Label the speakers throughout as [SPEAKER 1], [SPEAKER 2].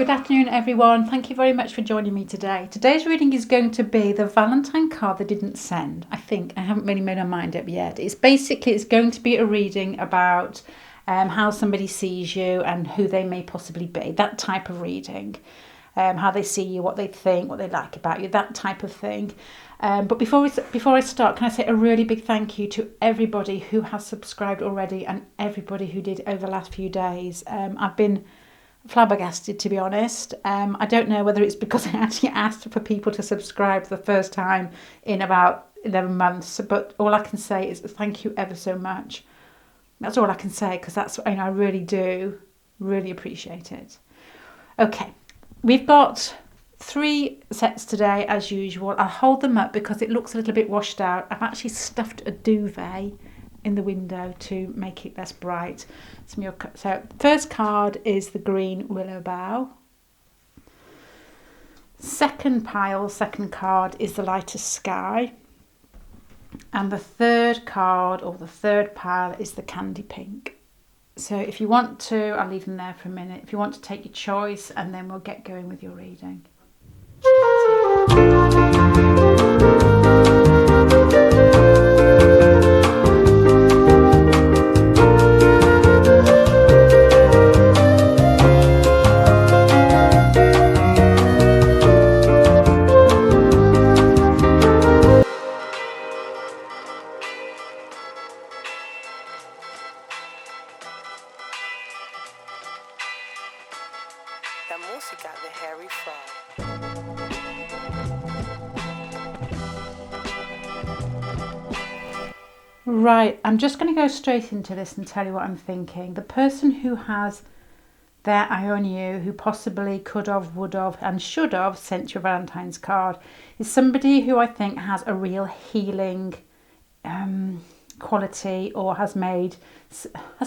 [SPEAKER 1] Good afternoon, everyone. Thank you very much for joining me today. Today's reading is going to be the Valentine card they didn't send. I think I haven't really made my mind up yet. It's going to be a reading about how somebody sees you and who they may possibly be. That type of reading. How they see you, what they think, what they like about you, that type of thing. But before I start, can I say a really big thank you to everybody who has subscribed already and everybody who did over the last few days. I've been flabbergasted, to be honest. I don't know whether it's because I actually asked for people to subscribe for the first time in about 11 months, but all I can say is thank you ever so much. That's all I can say, because that's, I really do really appreciate it. Okay, we've got 3 sets today as usual. I'll hold them up because it looks a little bit washed out. I've actually stuffed a duvet in the window to make it less bright. So first card is the green willow bough. Second card is the lighter sky. And the third card, or the third pile, is the candy pink. So if you want to, I'll leave them there for a minute. If you want to take your choice, and then we'll get going with your reading. Right, I'm just going to go straight into this and tell you what I'm thinking. The person who has their eye on you, who possibly could have, would have and should have sent you a Valentine's card, is somebody who I think has a real healing quality, or has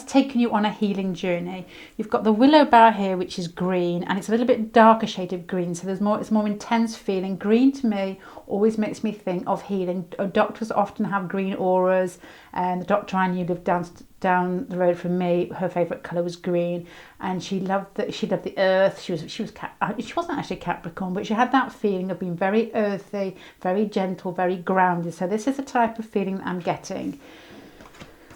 [SPEAKER 1] taken you on a healing journey. You've got the willow bough here, which is green, and it's a little bit darker shade of green, so it's more intense feeling. Green to me always makes me think of healing. Doctors often have green auras, and the doctor I knew lived down the road from me. Her favourite colour was green, and she loved the earth. She wasn't actually Capricorn, but she had that feeling of being very earthy, very gentle, very grounded. So this is the type of feeling that I'm getting.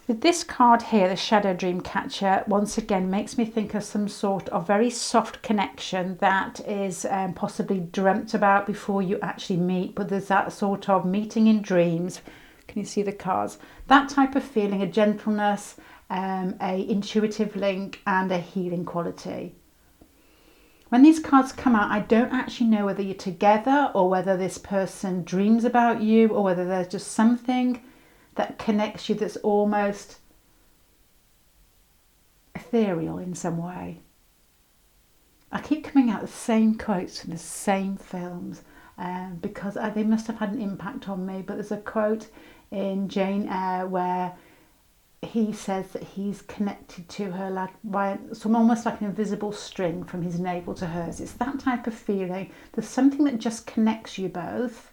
[SPEAKER 1] With this card here, the Shadow Dream Catcher, once again makes me think of some sort of very soft connection that is possibly dreamt about before you actually meet, but there's that sort of meeting in dreams. Can you see the cards? That type of feeling, a gentleness, a intuitive link, and a healing quality. When these cards come out, I don't actually know whether you're together or whether this person dreams about you, or whether there's just something that connects you that's almost ethereal in some way. I keep coming out the same quotes from the same films because they must have had an impact on me. But there's a quote in Jane Eyre where he says that he's connected to her like by almost like an invisible string from his navel to hers. It's that type of feeling. There's something that just connects you both.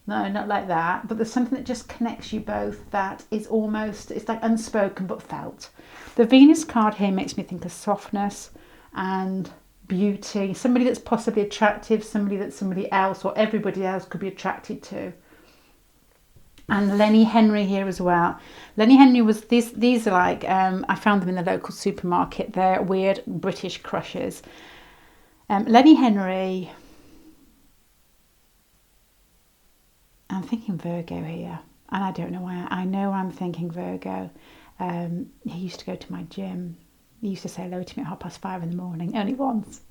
[SPEAKER 1] No, not like that, but there's something that just connects you both that is almost, it's like unspoken but felt. The Venus card here makes me think of softness and beauty, somebody that's possibly attractive, somebody that somebody else or everybody else could be attracted to. And Lenny Henry here as well. Lenny Henry was, these are like, I found them in the local supermarket. They're weird British crushes. Lenny Henry, I'm thinking Virgo here, and I don't know why. I know I'm thinking Virgo. He used to go to my gym. He used to say hello to me at 5:30 in the morning. Only once.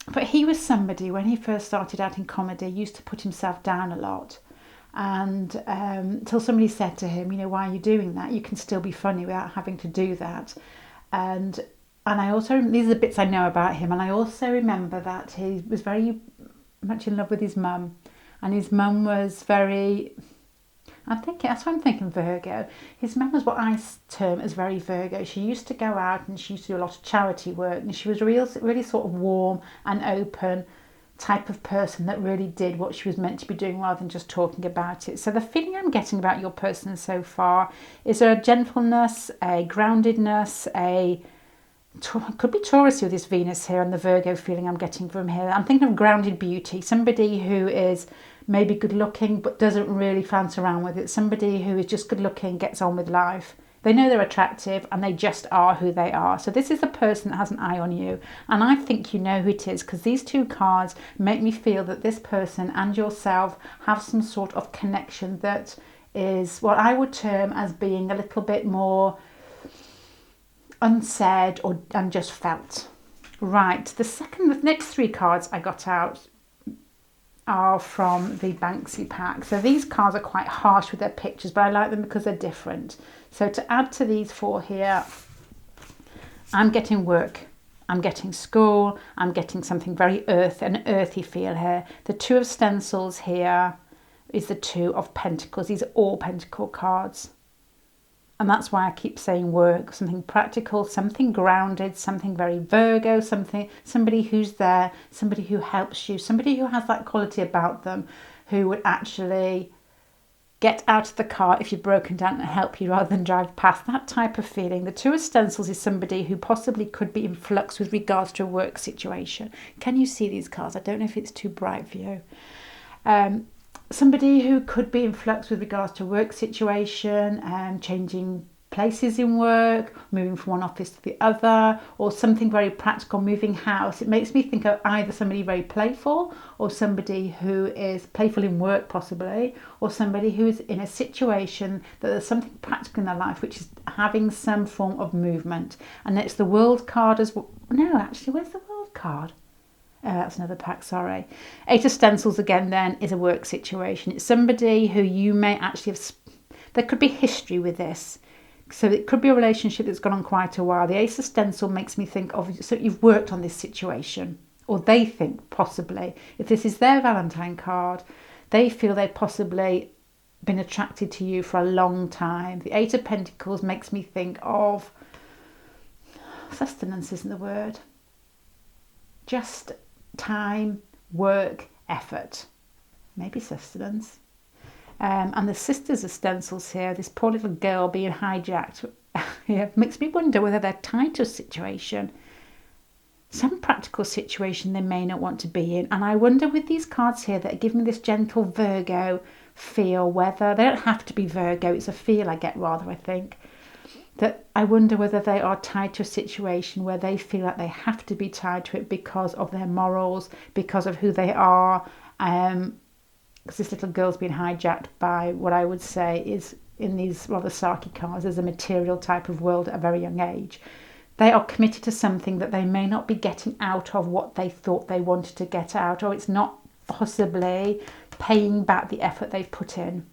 [SPEAKER 1] But he was somebody, when he first started out in comedy, used to put himself down a lot. And until somebody said to him, why are you doing that? You can still be funny without having to do that. And I also, these are the bits I know about him, and I also remember that he was very much in love with his mum, and his mum was very, that's why I'm thinking Virgo. His mum was what I term as very Virgo. She used to go out and she used to do a lot of charity work, and she was really sort of warm and open, type of person that really did what she was meant to be doing rather than just talking about it. So the feeling I'm getting about your person so far is there a gentleness, a groundedness, could be Taurus with this Venus here and the Virgo feeling I'm getting from here. I'm thinking of grounded beauty, somebody who is maybe good looking but doesn't really fancy around with it, somebody who is just good looking, gets on with life. They know they're attractive and they just are who they are. So this is a person that has an eye on you. And I think you know who it is, because these two cards make me feel that this person and yourself have some sort of connection that is what I would term as being a little bit more unsaid and just felt. Right, the next three cards I got out are from the Bansky pack. So these cards are quite harsh with their pictures, but I like them because they're different. So to add to these four here, I'm getting work, I'm getting school, I'm getting something very an earthy feel here. The Two of Stencils here is the Two of Pentacles. These are all Pentacle cards. And that's why I keep saying work, something practical, something grounded, something very Virgo, somebody who's there, somebody who helps you, somebody who has that quality about them, who would actually get out of the car if you're broken down and help you rather than drive past. That type of feeling. The Two of Stencils is somebody who possibly could be in flux with regards to a work situation. Can you see these cards? I don't know if it's too bright for you. Somebody who could be in flux with regards to work situation, changing places in work, moving from one office to the other, or something very practical, moving house. It makes me think of either somebody very playful, or somebody who is playful in work possibly, or somebody who is in a situation that there's something practical in their life which is having some form of movement. And it's the World card as well. No, actually, where's the World card? That's another pack, sorry. Eight of Stencils again then is a work situation. It's somebody who you may actually have, there could be history with this. So it could be a relationship that's gone on quite a while. The Ace of Stencil makes me think of, so you've worked on this situation, or they think possibly, if this is their Valentine card, they feel they've possibly been attracted to you for a long time. The Eight of Pentacles makes me think of, sustenance isn't the word, just time, work, effort, maybe sustenance. And the Sisters of Stencils here, this poor little girl being hijacked here, makes me wonder whether they're tied to a situation, some practical situation they may not want to be in. And I wonder with these cards here that give me this gentle Virgo feel, whether they don't have to be Virgo, it's a feel I get rather, I think, that I wonder whether they are tied to a situation where they feel like they have to be tied to it because of their morals, because of who they are. Because this little girl's been hijacked by what I would say is, in these rather sarky cards, as a material type of world at a very young age. They are committed to something that they may not be getting out of what they thought they wanted to get out, or it's not possibly paying back the effort they've put in.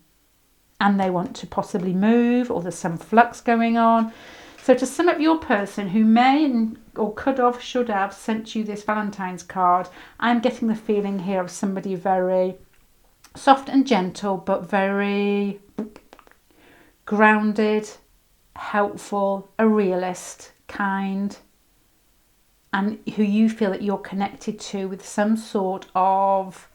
[SPEAKER 1] And they want to possibly move, or there's some flux going on. So to sum up your person who may or could have, should have sent you this Valentine's card, I'm getting the feeling here of somebody very soft and gentle, but very grounded, helpful, a realist, kind, and who you feel that you're connected to with some sort of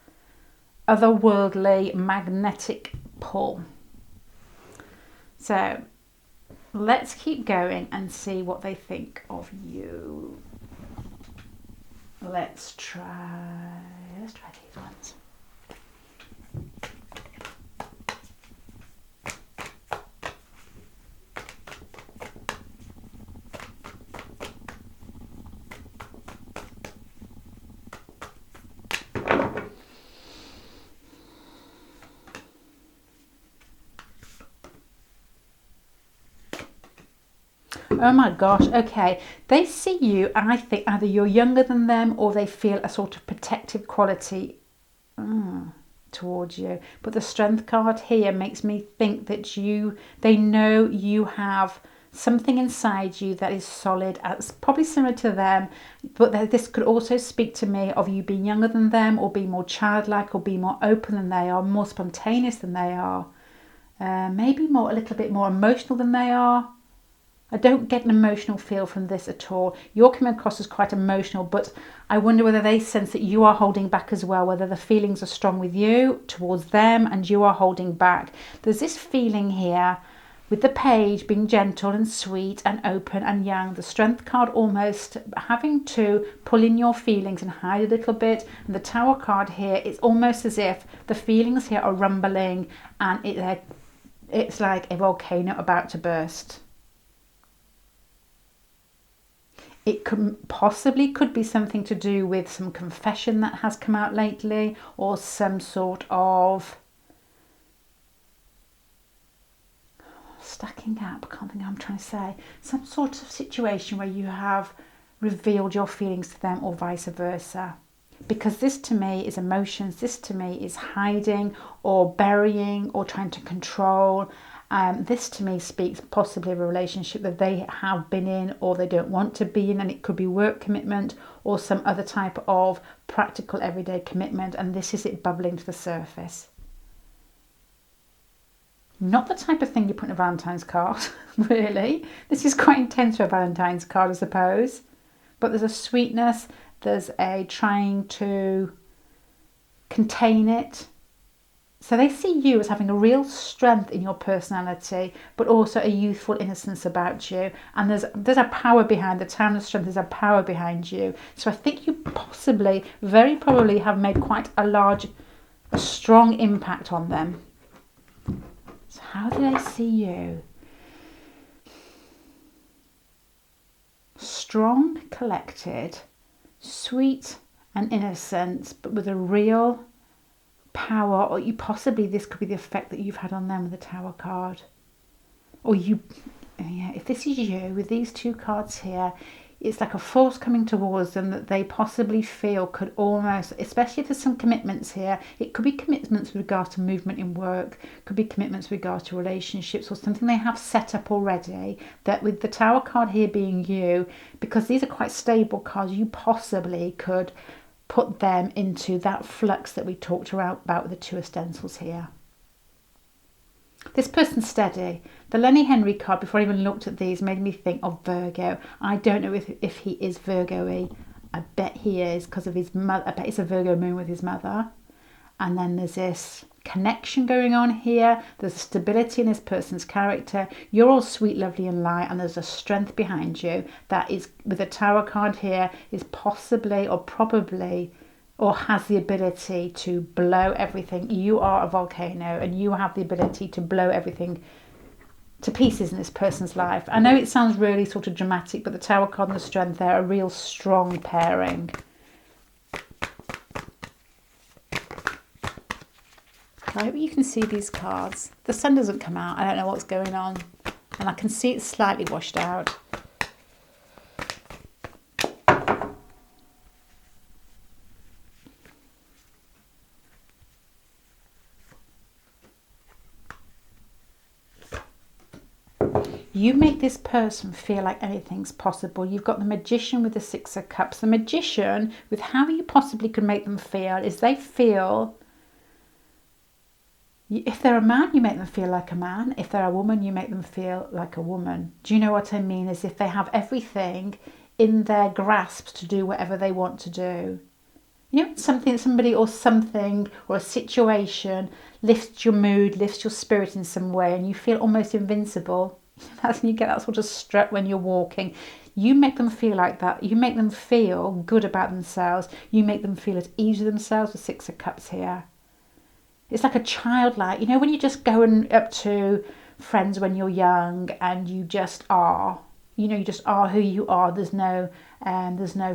[SPEAKER 1] otherworldly magnetic pull. So let's keep going and see what they think of you. Let's try these ones. Oh my gosh, okay. They see you, and I think either you're younger than them or they feel a sort of protective quality towards you. But the Strength card here makes me think that they know you have something inside you that is solid. It's probably similar to them, but this could also speak to me of you being younger than them, or being more childlike, or being more open than they are, more spontaneous than they are, maybe a little bit more emotional than they are. I don't get an emotional feel from this at all. You're coming across as quite emotional, but I wonder whether they sense that you are holding back as well, whether the feelings are strong with you towards them and you are holding back. There's this feeling here with the page being gentle and sweet and open and young, the strength card almost having to pull in your feelings and hide a little bit, and the tower card here, it's almost as if the feelings here are rumbling and it's like a volcano about to burst. It could be something to do with some confession that has come out lately, or some sort of stacking up, I can't think what I'm trying to say, some sort of situation where you have revealed your feelings to them, or vice versa. Because this to me is emotions, this to me is hiding or burying or trying to control. This to me speaks possibly of a relationship that they have been in or they don't want to be in, and it could be work commitment or some other type of practical everyday commitment, and this is it bubbling to the surface. Not the type of thing you put in a Valentine's card, really. This is quite intense for a Valentine's card, I suppose. But there's a sweetness, there's a trying to contain it. So they see you as having a real strength in your personality, but also a youthful innocence about you. And there's a power behind the Tower of Strength, there's a power behind you. So I think you possibly, very probably have made quite a strong impact on them. So how do they see you? Strong, collected, sweet and innocent, but with a real power, or this could be the effect that you've had on them with the Tower card. Or if this is you with these two cards here, it's like a force coming towards them that they possibly feel could almost, especially if there's some commitments here, it could be commitments with regard to movement in work, could be commitments with regard to relationships, or something they have set up already, that with the Tower card here being you, because these are quite stable cards, you possibly could put them into that flux that we talked about with the two of stencils here. This person's steady. The Lenny Henry card, before I even looked at these, made me think of Virgo. I don't know if he is Virgo-y. I bet he is, because of his mother. I bet it's a Virgo moon with his mother. And then there's this connection going on here. There's stability in this person's character. You're all sweet, lovely and light, and there's a strength behind you that is, with the Tower card here, is possibly or probably or has the ability to blow everything. You are a volcano and you have the ability to blow everything to pieces in this person's life. I know it sounds really sort of dramatic, but the Tower card and the strength there are a real strong pairing. I hope you can see these cards. The sun doesn't come out. I don't know what's going on. And I can see it's slightly washed out. You make this person feel like anything's possible. You've got the Magician with the Six of Cups. The Magician, with how you possibly could make them feel, is they feel... If they're a man, you make them feel like a man. If they're a woman, you make them feel like a woman. Do you know what I mean? As if they have everything in their grasp to do whatever they want to do. You know, somebody or something or a situation lifts your mood, lifts your spirit in some way, and you feel almost invincible. That's when you get that sort of strut when you're walking. You make them feel like that. You make them feel good about themselves. You make them feel at ease with themselves with Six of Cups here. It's like a childlike, you know, when you're just going up to friends when you're young and you just are, you know, you just are who you are. There's no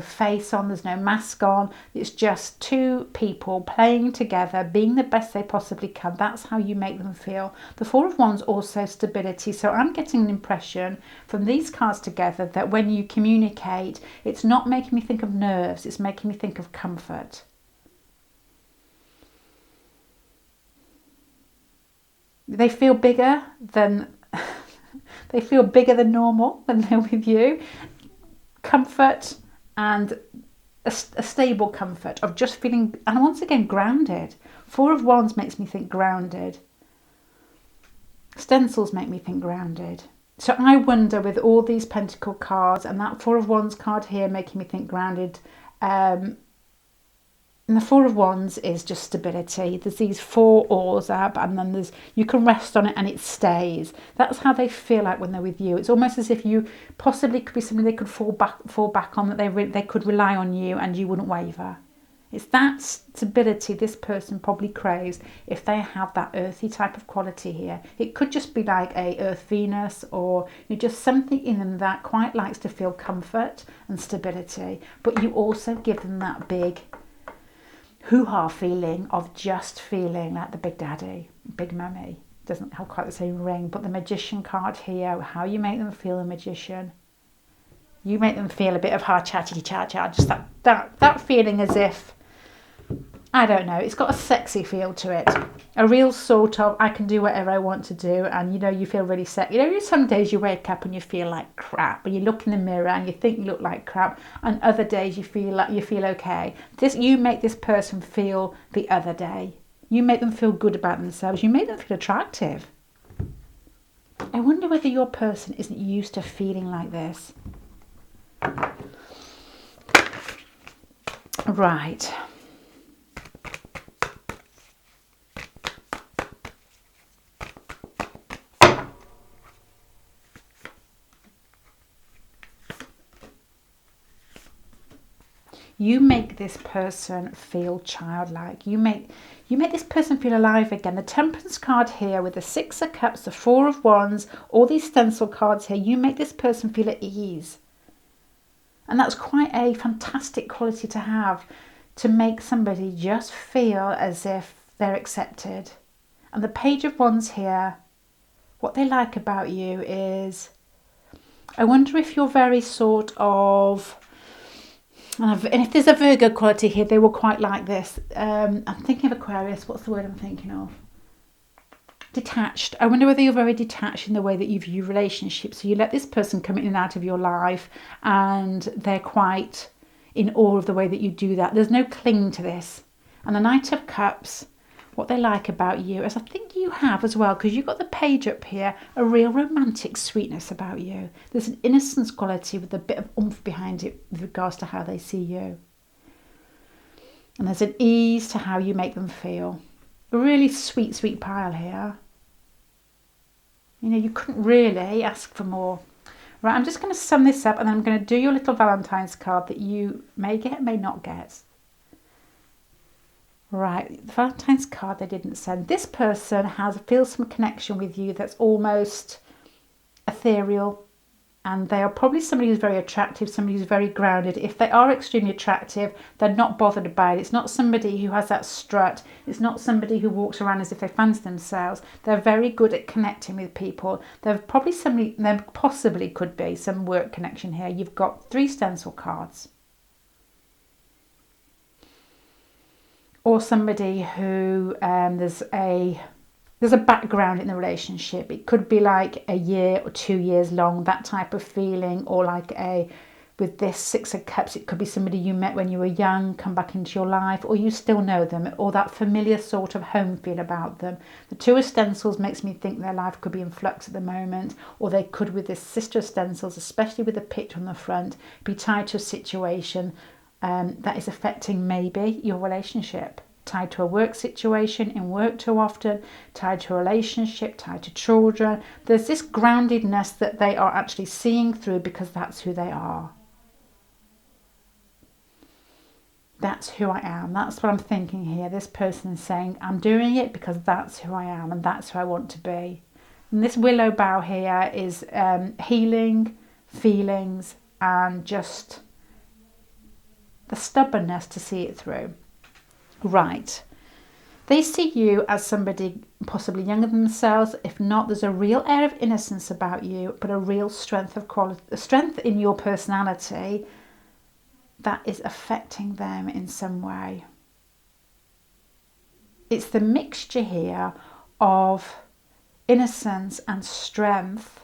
[SPEAKER 1] face on, there's no mask on. It's just two people playing together, being the best they possibly can. That's how you make them feel. The Four of Wands also stability. So I'm getting an impression from these cards together that when you communicate, it's not making me think of nerves, it's making me think of comfort. They feel bigger than normal when they're with you. Comfort and a stable comfort of just feeling, and once again, grounded. Four of Wands makes me think grounded. Stencils make me think grounded. So I wonder, with all these Pentacle cards and that Four of Wands card here making me think grounded, and the Four of Wands is just stability. There's these four oars up, and then there's, you can rest on it and it stays. That's how they feel like when they're with you. It's almost as if you possibly could be something they could fall back on, that they could rely on you and you wouldn't waver. It's that stability this person probably craves if they have that earthy type of quality here. It could just be like a Earth Venus, or just something in them that quite likes to feel comfort and stability, but you also give them that big hoo-ha feeling of just feeling like the big daddy, big mummy. Doesn't have quite the same ring, but the Magician card here, how you make them feel a magician. You make them feel a bit of hard chatty chat, just that feeling as if, I don't know, it's got a sexy feel to it. A real sort of, I can do whatever I want to do, and you feel really sexy. Some days you wake up and you feel like crap, and you look in the mirror and you think you look like crap, and other days you feel okay. You make this person feel the other day. You make them feel good about themselves. You make them feel attractive. I wonder whether your person isn't used to feeling like this. Right. You make this person feel childlike. You make this person feel alive again. The Temperance card here with the Six of Cups, the Four of Wands, all these stencil cards here, you make this person feel at ease. And that's quite a fantastic quality to have, to make somebody just feel as if they're accepted. And the Page of Wands here, what they like about you is, I wonder if you're very sort of, and if there's a Virgo quality here, they will quite like this. I'm thinking of Aquarius. What's the word I'm thinking of? Detached. I wonder whether you're very detached in the way that you view relationships. So you let this person come in and out of your life, and they're quite in awe of the way that you do that. There's no cling to this. And the Knight of Cups, what they like about you, as I think you have as well, because you've got the Page up here, a real romantic sweetness about you. There's an innocence quality with a bit of oomph behind it with regards to how they see you. And there's an ease to how you make them feel. A really sweet, sweet pile here. You couldn't really ask for more. Right, I'm just going to sum this up, and then I'm going to do your little Valentine's card that you may get, may not get. Right, the Valentine's card they didn't send. This person feels some connection with you that's almost ethereal, and they are probably somebody who's very attractive, somebody who's very grounded. If they are extremely attractive, they're not bothered by it. It's not somebody who has that strut. It's not somebody who walks around as if they fancy themselves. They're very good at connecting with people. There possibly could be some work connection here. You've got 3 stencil cards. Or somebody who there's a background in the relationship. It could be like a year or 2 years long, that type of feeling. Or like with this Six of Cups, it could be somebody you met when you were young, come back into your life, or you still know them, or that familiar sort of home feel about them. The Two of Stencils makes me think their life could be in flux at the moment, or they could, with this Sister of Stencils, especially with the picture on the front, be tied to a situation that is affecting maybe your relationship, tied to a work situation, in work too often, tied to a relationship, tied to children. There's this groundedness that they are actually seeing through because that's who they are. That's who I am. That's what I'm thinking here. This person is saying, I'm doing it because that's who I am and that's who I want to be. And this willow bough here is healing, feelings, and just the stubbornness to see it through. Right. They see you as somebody possibly younger than themselves. If not, there's a real air of innocence about you, but a real strength of quality, a strength in your personality that is affecting them in some way. It's the mixture here of innocence and strength,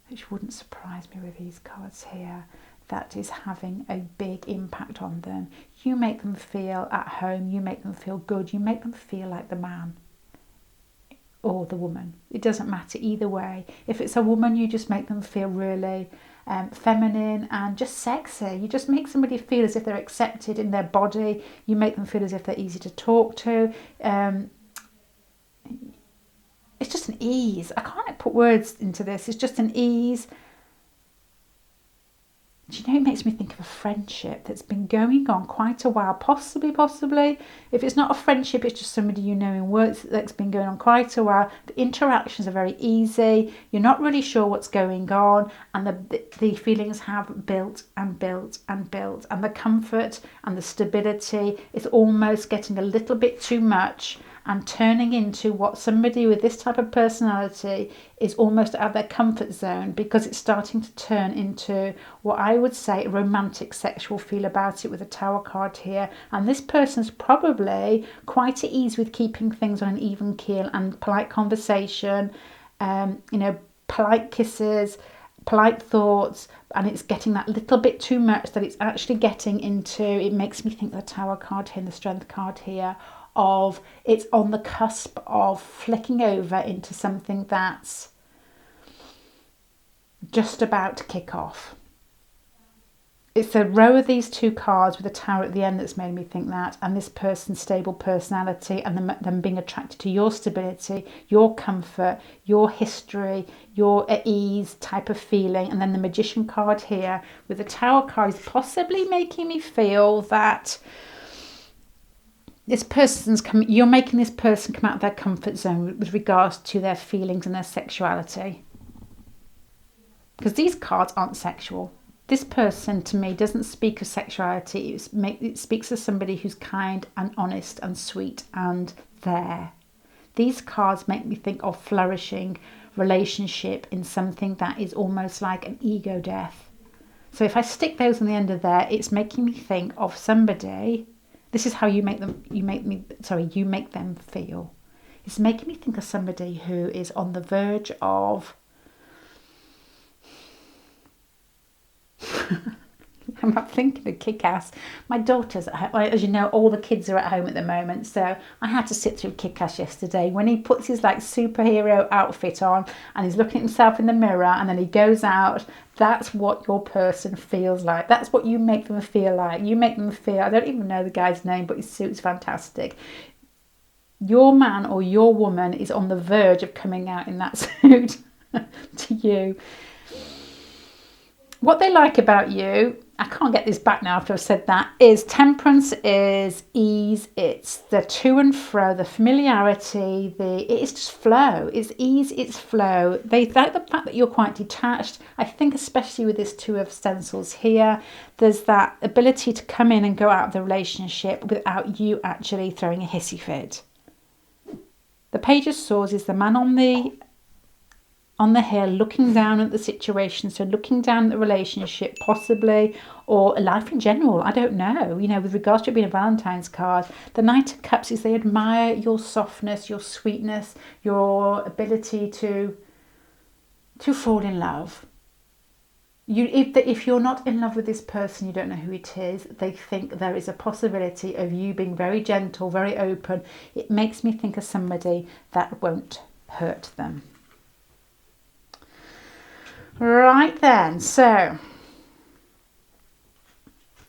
[SPEAKER 1] which wouldn't surprise me with these cards here, that is having a big impact on them. You make them feel at home, you make them feel good, you make them feel like the man. or the woman. It doesn't matter either way. If it's a woman, you just make them feel really feminine and just sexy. You just make somebody feel as if they're accepted in their body. You make them feel as if they're easy to talk to. It's just an ease. I can't put words into this. It's just an ease. Do you know, it makes me think of a friendship that's been going on quite a while. Possibly. If it's not a friendship, it's just somebody you know in work that's been going on quite a while. The interactions are very easy. You're not really sure what's going on. And the feelings have built and built and built. And the comfort and the stability is almost getting a little bit too much and turning into what somebody with this type of personality is almost out of their comfort zone, because it's starting to turn into what I would say a romantic sexual feel about it with a Tower card here. And this person's probably quite at ease with keeping things on an even keel and polite conversation, polite kisses, polite thoughts, and it's getting that little bit too much that it's actually getting into, it makes me think the Tower card here and the Strength card here, of it's on the cusp of flicking over into something that's just about to kick off. It's a row of these two cards with a tower at the end that's made me think that, and this person's stable personality and them being attracted to your stability, your comfort, your history, your at ease type of feeling. And then the Magician card here with the Tower card is possibly making me feel that you're making this person come out of their comfort zone with regards to their feelings and their sexuality. Because these cards aren't sexual. This person, to me, doesn't speak of sexuality. It speaks of somebody who's kind and honest and sweet and there. These cards make me think of flourishing relationship in something that is almost like an ego death. So if I stick those on the end of there, it's making me think of somebody. This is how you make them feel. It's making me think of somebody who is on the verge of I'm not thinking of Kick-Ass. My daughter's at home. As you know, all the kids are at home at the moment, so I had to sit through Kick-Ass yesterday when he puts his like superhero outfit on and he's looking at himself in the mirror and then he goes out. That's what your person feels like. That's what you make them feel like. You make them feel, I don't even know the guy's name, but his suit's fantastic. Your man or your woman is on the verge of coming out in that suit to you. What they like about you, I can't get this back now after I've said that, is temperance, is ease, it's the to and fro, the familiarity, it's just flow, it's ease, it's flow. They like the fact that you're quite detached. I think especially with this Two of Stencils here, there's that ability to come in and go out of the relationship without you actually throwing a hissy fit. The Page of Swords is the man on the hill looking down at the situation, so looking down at the relationship possibly, or life in general, I don't know, with regards to it being a Valentine's card. The Knight of Cups is they admire your softness, your sweetness, your ability to fall in love. If you're not in love with this person, you don't know who it is, they think there is a possibility of you being very gentle, very open. It makes me think of somebody that won't hurt them. Right then, so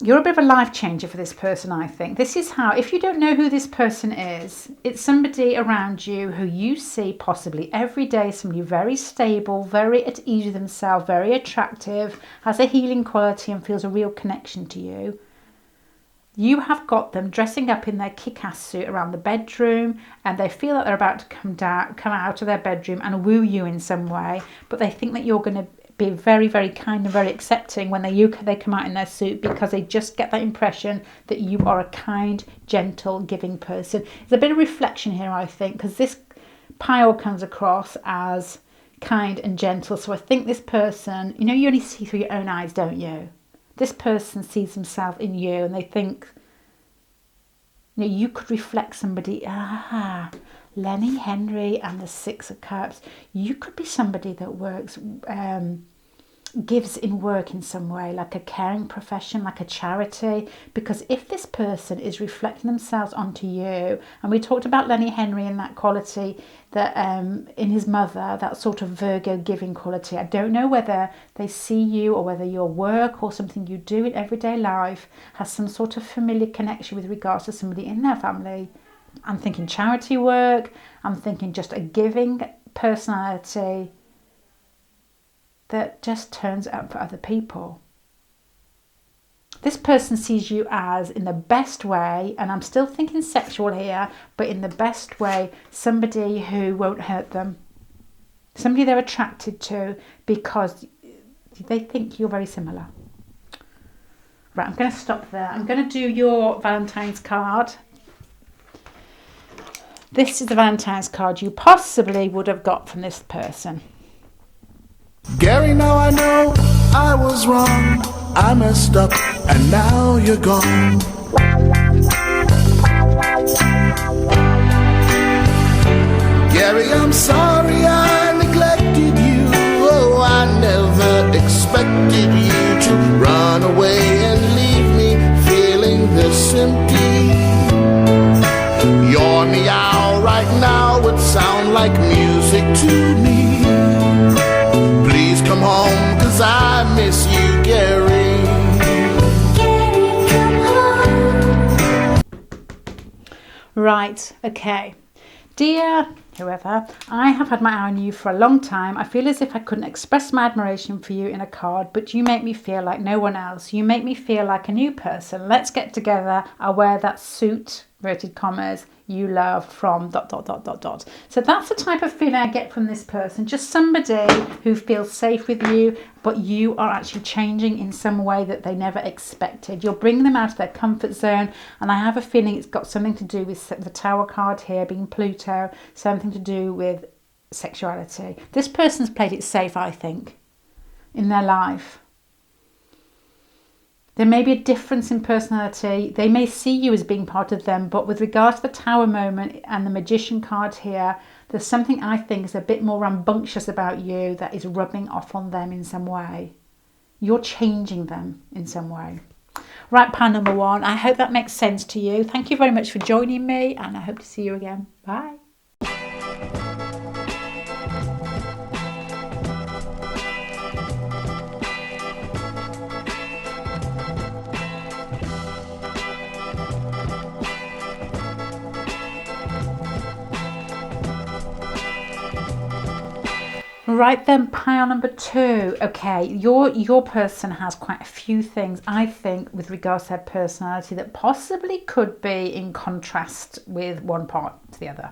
[SPEAKER 1] you're a bit of a life changer for this person, I think. This is how, if you don't know who this person is, it's somebody around you who you see possibly every day, somebody very stable, very at ease with themselves, very attractive, has a healing quality and feels a real connection to you. You have got them dressing up in their kick-ass suit around the bedroom, and they feel that they're about to come out of their bedroom and woo you in some way, but they think that you're going to be very, very kind and very accepting when they come out in their suit, because they just get that impression that you are a kind, gentle, giving person. There's a bit of reflection here, I think, because this pile comes across as kind and gentle. So I think this person, you only see through your own eyes, don't you? This person sees himself in you and they think, you could reflect somebody. Lenny Henry and the Six of Cups. You could be somebody that works gives in work in some way, like a caring profession, like a charity. Because if this person is reflecting themselves onto you, and we talked about Lenny Henry and that quality that in his mother, that sort of Virgo giving quality. I don't know whether they see you or whether your work or something you do in everyday life has some sort of familiar connection with regards to somebody in their family. I'm thinking charity work, I'm thinking just a giving personality that just turns up for other people. This person sees you as, in the best way, and I'm still thinking sexual here, but in the best way, somebody who won't hurt them. Somebody they're attracted to because they think you're very similar. Right, I'm going to stop there. I'm going to do your Valentine's card. This is the Valentine's card you possibly would have got from this person.
[SPEAKER 2] Gary, now I know I was wrong. I messed up and now you're gone. Gary, I'm sorry I neglected you. Oh, I never expected you to run away and leave me feeling this empty. Your meow right now would sound like music to me. Please come home, 'cause I miss you, Gary. Gary, come home.
[SPEAKER 1] Right, okay. Dear whoever, I have had my eye on you for a long time. I feel as if I couldn't express my admiration for you in a card, but you make me feel like no one else. You make me feel like a new person. Let's get together. I'll wear that suit, inverted commas, you love from ... So that's the type of feeling I get from this person. Just somebody who feels safe with you, but you are actually changing in some way that they never expected. You're bringing them out of their comfort zone, and I have a feeling it's got something to do with the Tower card here being Pluto, something to do with sexuality. This person's played it safe, I think, in their life. There may be a difference in personality. They may see you as being part of them, but with regard to the Tower moment and the Magician card here, there's something I think is a bit more rambunctious about you that is rubbing off on them in some way. You're changing them in some way. Right, pile number one. I hope that makes sense to you. Thank you very much for joining me, and I hope to see you again. Bye. Right then, pile number two. Okay, your person has quite a few things, I think, with regards to their personality that possibly could be in contrast with one part to the other.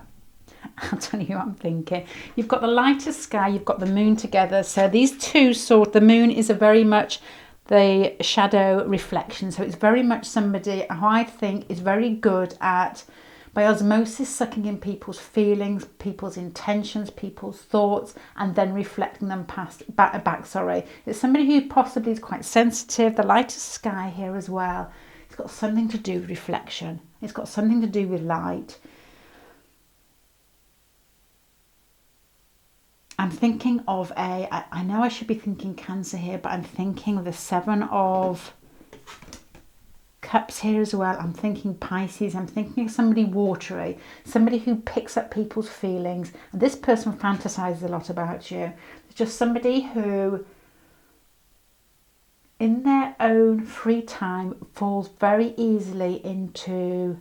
[SPEAKER 1] I'll tell you what I'm thinking. You've got the lighter sky, you've got the moon together. So these two the moon is a very much the shadow reflection. So it's very much somebody who I think is very good at, by osmosis, sucking in people's feelings, people's intentions, people's thoughts, and then reflecting them back. It's somebody who possibly is quite sensitive. The lighter sky here as well. It's got something to do with reflection. It's got something to do with light. I'm thinking of I know I should be thinking Cancer here, but I'm thinking of the Seven of Cups here as well. I'm thinking Pisces. I'm thinking of somebody watery, somebody who picks up people's feelings. And this person fantasizes a lot about you. It's just somebody who, in their own free time, falls very easily into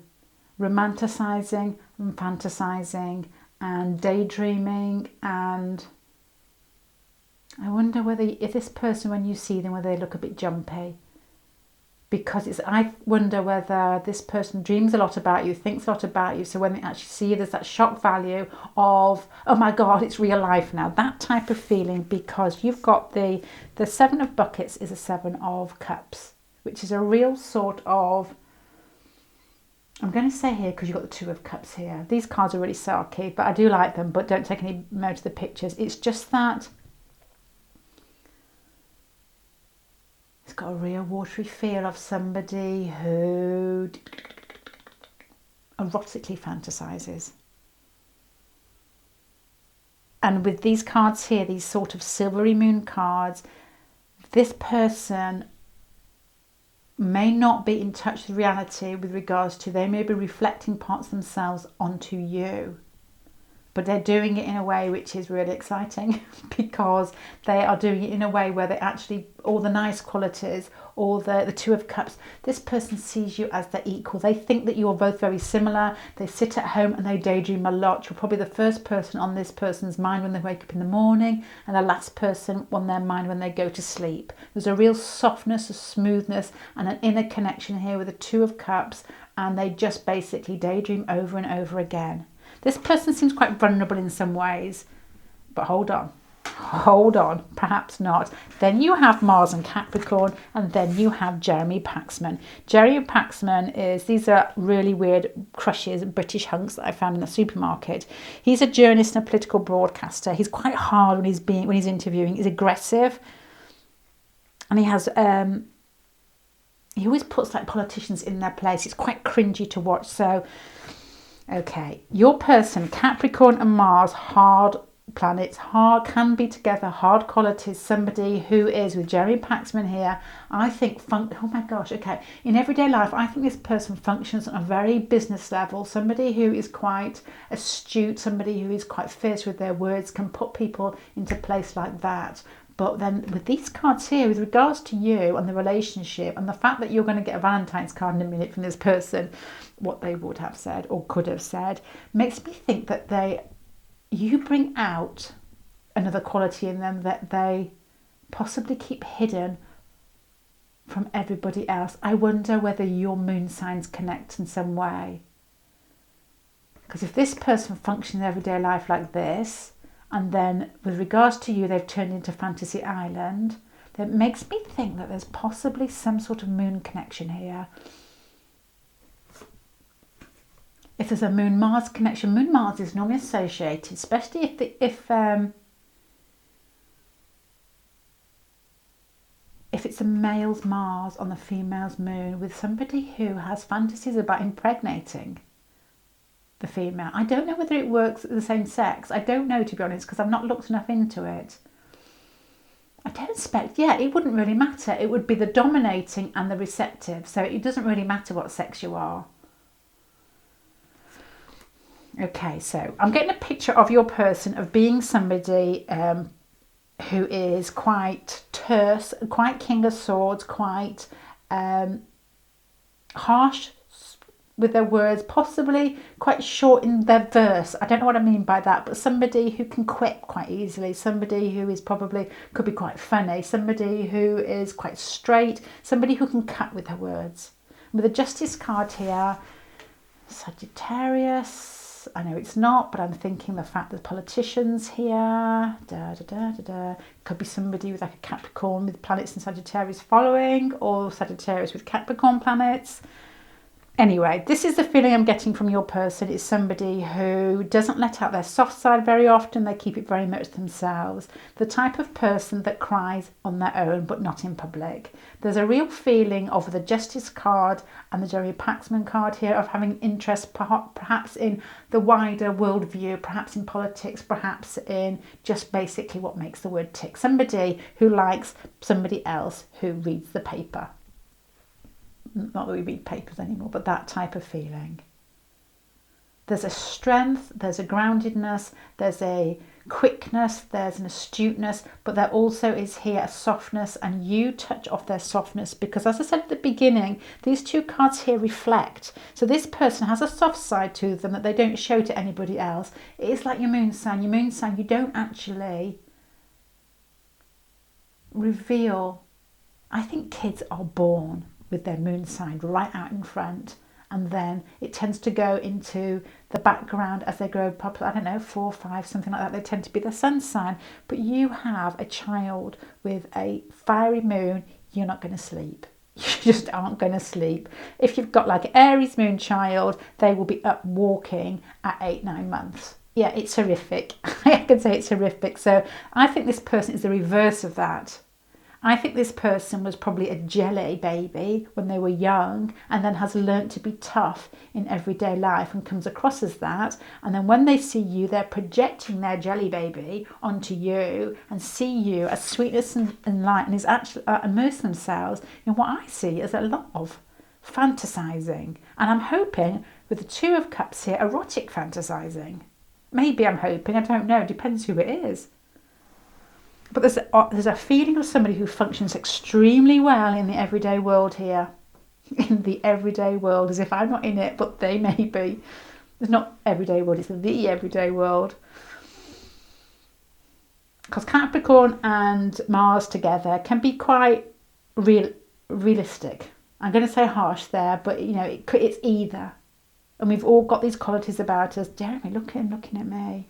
[SPEAKER 1] romanticizing and fantasizing and daydreaming. And I wonder if this person, when you see them, whether they look a bit jumpy. Because I wonder whether this person dreams a lot about you, thinks a lot about you. So when they actually see you, there's that shock value of, oh my God, it's real life now. That type of feeling, because you've got the Seven of Buckets is a Seven of Cups, which is a real sort of, I'm going to say here, because you've got the Two of Cups here. These cards are really sarky, but I do like them, but don't take any note of the pictures. It's just that it's got a real watery feel of somebody who erotically fantasizes. And with these cards here, these sort of silvery moon cards, this person may not be in touch with reality with regards to, they may be reflecting parts of themselves onto you. But they're doing it in a way which is really exciting because they are doing it in a way where they actually, all the nice qualities, all the Two of Cups, this person sees you as their equal. They think that you are both very similar. They sit at home and they daydream a lot. You're probably the first person on this person's mind when they wake up in the morning and the last person on their mind when they go to sleep. There's a real softness, a smoothness and an inner connection here with the Two of Cups, and they just basically daydream over and over again. This person seems quite vulnerable in some ways, but hold on, perhaps not. Then you have Mars and Capricorn, and then you have Jeremy Paxman. Jeremy Paxman these are really weird crushes, British hunks that I found in the supermarket. He's a journalist and a political broadcaster. He's quite hard when he's interviewing. He's aggressive, and he has he always puts like politicians in their place. It's quite cringy to watch. So okay, your person, Capricorn and Mars, hard planets, hard, can be together, hard qualities, somebody who is, with Jeremy Paxman here, I think, oh my gosh, okay, in everyday life, I think this person functions on a very business level, somebody who is quite astute, somebody who is quite fierce with their words, can put people into place like that. But then with these cards here, with regards to you and the relationship and the fact that you're going to get a Valentine's card in a minute from this person, what they would have said or could have said, makes me think that you bring out another quality in them that they possibly keep hidden from everybody else. I wonder whether your moon signs connect in some way. Because if this person functions in everyday life like this, and then with regards to you, they've turned into Fantasy Island, that makes me think that there's possibly some sort of moon connection here. If there's a Moon-Mars connection, Moon-Mars is normally associated, especially if it's a male's Mars on the female's moon, with somebody who has fantasies about impregnating the female. I don't know whether it works at the same sex. I don't know, to be honest, because I've not looked enough into it. I don't expect, it wouldn't really matter. It would be the dominating and the receptive. So it doesn't really matter what sex you are. Okay, so I'm getting a picture of your person of being somebody who is quite terse, quite King of Swords, quite harsh with their words, possibly quite short in their verse. I don't know what I mean by that, but somebody who can quit quite easily, somebody who is probably, could be quite funny, somebody who is quite straight, somebody who can cut with her words. With the Justice card here, Sagittarius, I know it's not, but I'm thinking the fact that politicians here, could be somebody with like a Capricorn with planets in Sagittarius following, or Sagittarius with Capricorn planets. Anyway, this is the feeling I'm getting from your person. It's somebody who doesn't let out their soft side very often. They keep it very much themselves. The type of person that cries on their own, but not in public. There's a real feeling of the Justice card and the Jeremy Paxman card here of having interest perhaps in the wider worldview, perhaps in politics, perhaps in just basically what makes the world tick. Somebody who likes somebody else who reads the paper. Not that we read papers anymore, but that type of feeling. There's a strength, there's a groundedness, there's a quickness, there's an astuteness, but there also is here a softness, and you touch off their softness because, as I said at the beginning, these two cards here reflect. So this person has a soft side to them that they don't show to anybody else. It is like your moon sign. Your moon sign, you don't actually reveal. I think kids are born with their moon sign right out in front, and then it tends to go into the background as they grow up. I don't know, 4, 5, something like that. They tend to be the sun sign. But you have a child with a fiery moon, you're not going to sleep. You just aren't going to sleep. If you've got like an Aries moon child, they will be up walking at 8, 9 months. Yeah, it's horrific. I can say it's horrific. So I think this person is the reverse of that. I think this person was probably a jelly baby when they were young and then has learnt to be tough in everyday life and comes across as that. And then when they see you, they're projecting their jelly baby onto you and see you as sweetness and light, and is actually immerse themselves in what I see as a lot of fantasizing. And I'm hoping with the Two of Cups here, erotic fantasizing. Maybe I'm hoping, I don't know, depends who it is. But there's a feeling of somebody who functions extremely well in the everyday world here. In the everyday world, as if I'm not in it, but they may be. It's not everyday world, it's the everyday world. Because Capricorn and Mars together can be quite realistic. I'm going to say harsh there, but you know, it's either. And we've all got these qualities about us. Jeremy, looking at me.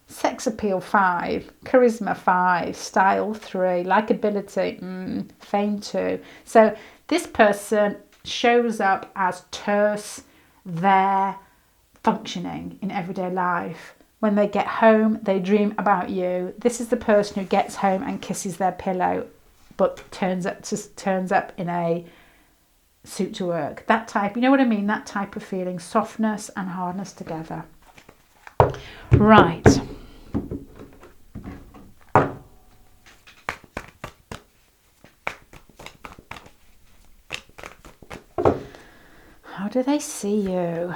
[SPEAKER 1] Sex appeal 5, charisma 5, style 3, likability, fame 2. So this person shows up as terse, there, functioning in everyday life. When they get home, they dream about you. This is the person who gets home and kisses their pillow, but turns up in a suit to work. That type, you know what I mean? That type of feeling, softness and hardness together. Right. How do they see you?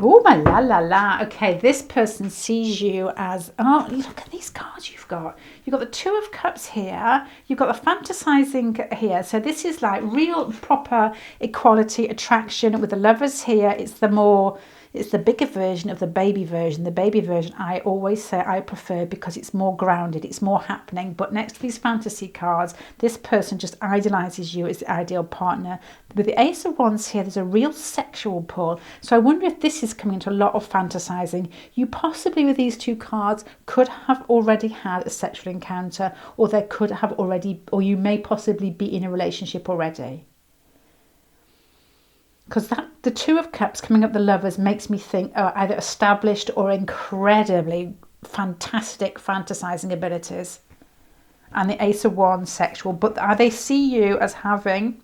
[SPEAKER 1] Oh, my la la la. Okay, this person sees you as, oh, look at these cards you've got. You've got the Two of Cups here. You've got the fantasizing here. So this is like real proper equality, attraction. With the Lovers here, it's the bigger version of the baby version. The baby version, I always say I prefer because it's more grounded, it's more happening. But next to these fantasy cards, this person just idolizes you as the ideal partner. With the Ace of Wands here, there's a real sexual pull. So I wonder if this is coming into a lot of fantasizing. You possibly, with these two cards, could have already had a sexual encounter, or there could have already, or you may possibly be in a relationship already. Because the Two of Cups coming up the Lovers makes me think either established or incredibly fantastic fantasizing abilities. And the Ace of Wands sexual. But they see you as having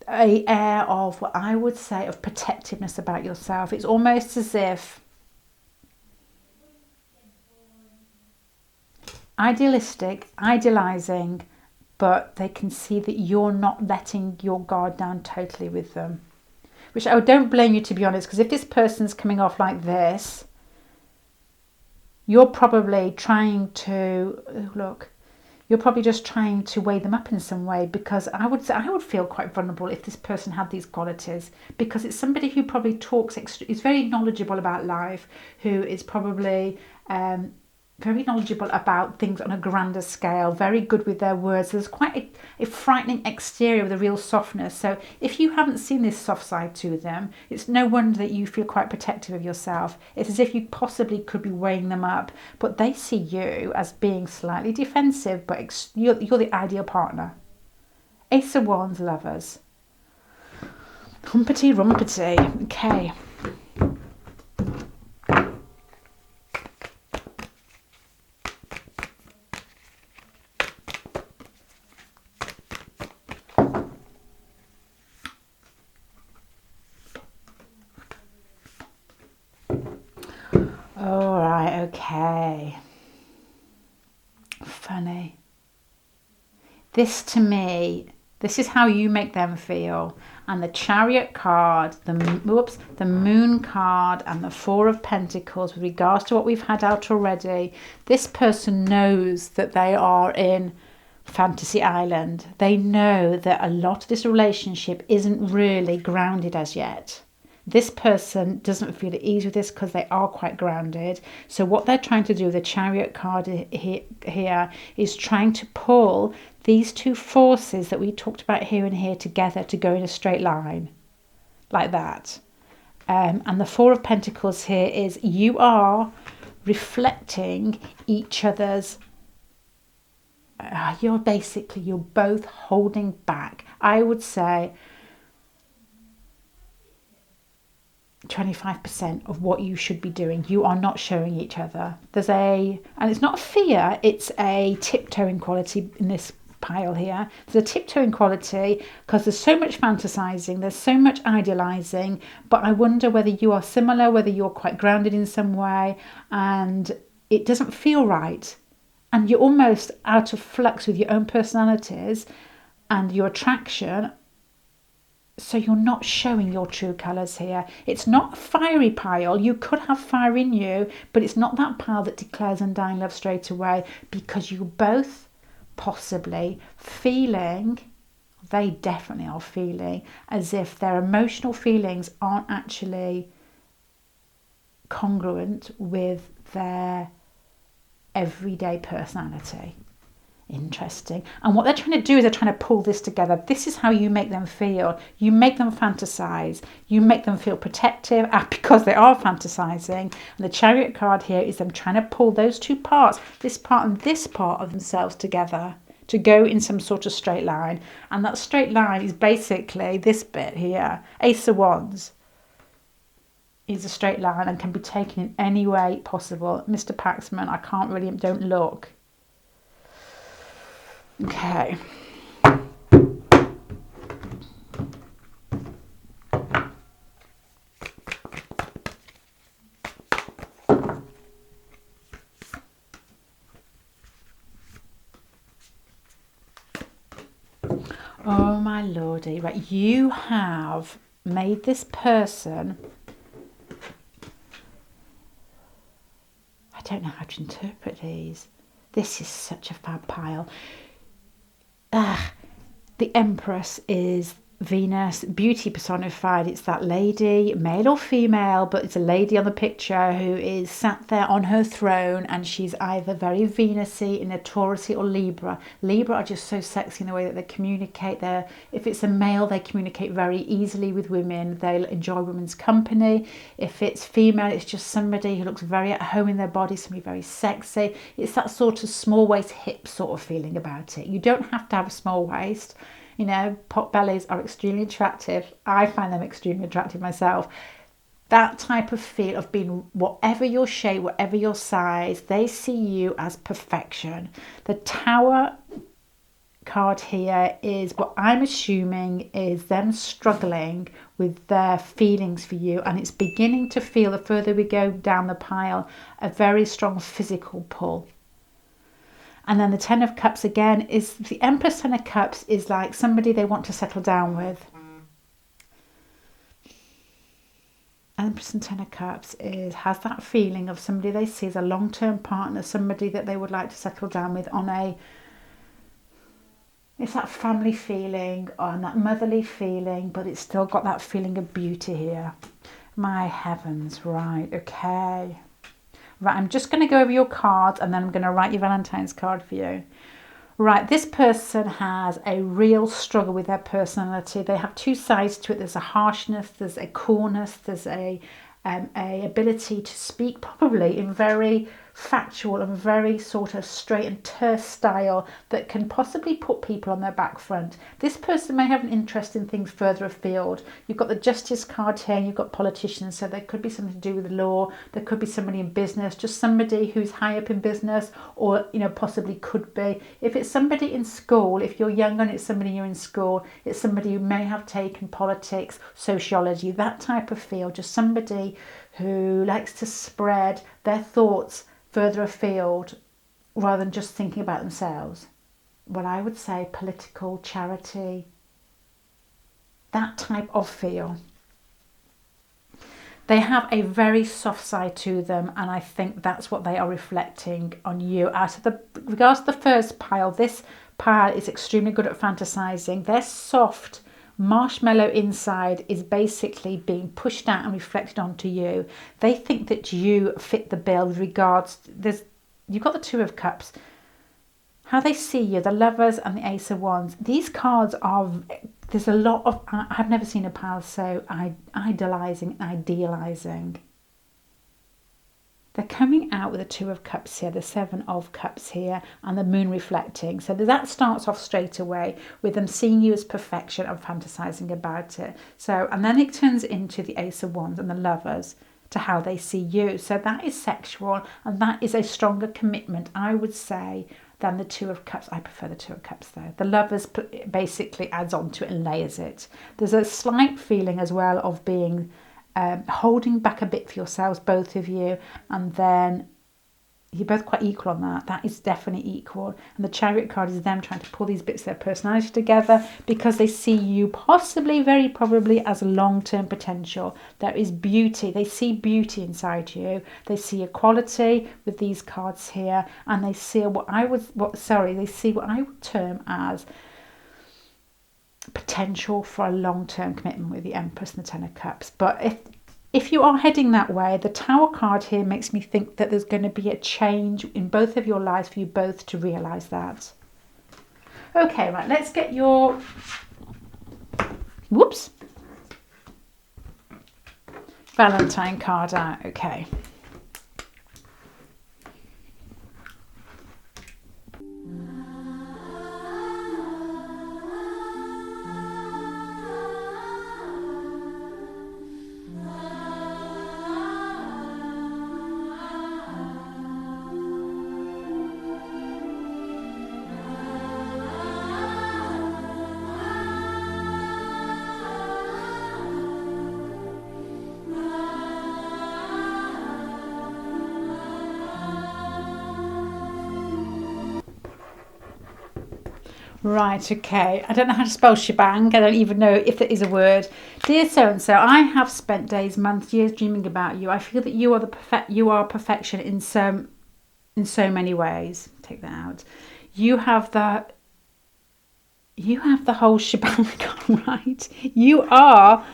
[SPEAKER 1] a air of what I would say of protectiveness about yourself. It's almost as if idealistic, idealizing, but they can see that you're not letting your guard down totally with them. Which I don't blame you, to be honest, because if this person's coming off like this, you're probably trying to, you're probably just trying to weigh them up in some way, because I would feel quite vulnerable if this person had these qualities, because it's somebody who probably is very knowledgeable about life, who is probably very knowledgeable about things on a grander scale, very good with their words. There's quite a frightening exterior with a real softness. So if you haven't seen this soft side to them, it's no wonder that you feel quite protective of yourself. It's as if you possibly could be weighing them up, but they see you as being slightly defensive, but you're the ideal partner. Ace of Wands, Lovers. Humpity rumpity. Okay. All right, okay. Funny. This to me, this is how you make them feel. And the Chariot card, the Moon card, and the Four of Pentacles, with regards to what we've had out already, this person knows that they are in Fantasy Island. They know that a lot of this relationship isn't really grounded as yet. This person doesn't feel at ease with this because they are quite grounded. So what they're trying to do with the Chariot card here is trying to pull these two forces that we talked about here and here together to go in a straight line, like that. And the Four of Pentacles here is you are reflecting each other's, you're both holding back. I would say 25% of what you should be doing. You are not showing each other. And it's not a fear, it's a tiptoeing quality in this pile here. There's a tiptoeing quality because there's so much fantasizing, there's so much idealizing, but I wonder whether you are similar, whether you're quite grounded in some way, and it doesn't feel right. And you're almost out of flux with your own personalities and your attraction. So you're not showing your true colours here. It's not a fiery pile. You could have fire in you, but it's not that pile that declares undying love straight away, because you're both possibly feeling, they definitely are feeling, as if their emotional feelings aren't actually congruent with their everyday personality. Interesting. And what they're trying to do is they're trying to pull this together. This is how you make them feel. You make them fantasize. You make them feel protective because they are fantasizing. And the Chariot card here is them trying to pull those two parts, this part and this part of themselves together, to go in some sort of straight line. And that straight line is basically this bit here. Ace of Wands is a straight line and can be taken in any way possible. Mr. Paxman, I can't really, don't look. Okay. Oh my lordy, right, you have made this person, I don't know how to interpret these. This is such a fab pile. The Empress is Venus, beauty personified. It's that lady, male or female, but it's a lady on the picture who is sat there on her throne, and she's either very Venusy in a Taurusy or Libra. Libra are just so sexy in the way that they communicate. If it's a male, they communicate very easily with women. They'll enjoy women's company. If it's female, it's just somebody who looks very at home in their body, somebody very sexy. It's that sort of small waist, hip sort of feeling about it. You don't have to have a small waist. You know, pot bellies are extremely attractive. I find them extremely attractive myself. That type of feel of being whatever your shape, whatever your size, they see you as perfection. The Tower card here is what I'm assuming is them struggling with their feelings for you, and it's beginning to feel, the further we go down the pile, a very strong physical pull. And then the Ten of Cups again is the Empress. Ten of Cups is like somebody they want to settle down with. Empress and Ten of Cups has that feeling of somebody they see as a long-term partner, somebody that they would like to settle down with it's that family feeling and that motherly feeling, but it's still got that feeling of beauty here. My heavens, right, okay. Right, I'm just going to go over your cards and then I'm going to write your Valentine's card for you. Right, this person has a real struggle with their personality. They have two sides to it. There's a harshness, there's a coolness, there's a ability to speak probably in very factual and very sort of straight and terse style that can possibly put people on their back front. This person may have an interest in things further afield. You've got the Justice card here and you've got politicians, so there could be something to do with the law. There could be somebody in business, just somebody who's high up in business, or possibly could be. If it's somebody in school, if you're young and it's somebody you're in school, it's somebody who may have taken politics, sociology, that type of field, just somebody who likes to spread their thoughts further afield rather than just thinking about themselves. What I would say, political, charity, that type of feel. They have a very soft side to them, and I think that's what they are reflecting on you. Regards to the first pile, this pile is extremely good at fantasizing. Their soft marshmallow inside is basically being pushed out and reflected onto you. They think that you fit the bill with regards you've got the Two of Cups, how they see you, the Lovers and the Ace of Wands. These cards there's a lot of, I've never seen a pile so idolizing and idealizing. they're coming out with the Two of Cups here, the Seven of Cups here, and the Moon reflecting. So that starts off straight away with them seeing you as perfection and fantasizing about it. So, and then it turns into the Ace of Wands and the Lovers to how they see you. So that is sexual, and that is a stronger commitment, I would say, than the Two of Cups. I prefer the Two of Cups though. The Lovers basically adds on to it and layers it. There's a slight feeling as well of being holding back a bit for yourselves, both of you, and then you're both quite equal on that. That is definitely equal. And the Chariot card is them trying to pull these bits of their personality together because they see you possibly, very probably, as a long-term potential. There is beauty. They see beauty inside you. They see equality with these cards here, and they see they see what I would term as potential for a long-term commitment with the Empress and the Ten of Cups. But if you are heading that way, the Tower card here makes me think that there's going to be a change in both of your lives for you both to realise that. Okay, right, let's get your Valentine card out. Okay. Right, okay. I don't know how to spell shebang. I don't even know if there is a word. Dear so-and-so, I have spent days, months, years dreaming about you. I feel that you are perfection in so many ways. Take that out. You have the whole shebang, right? You are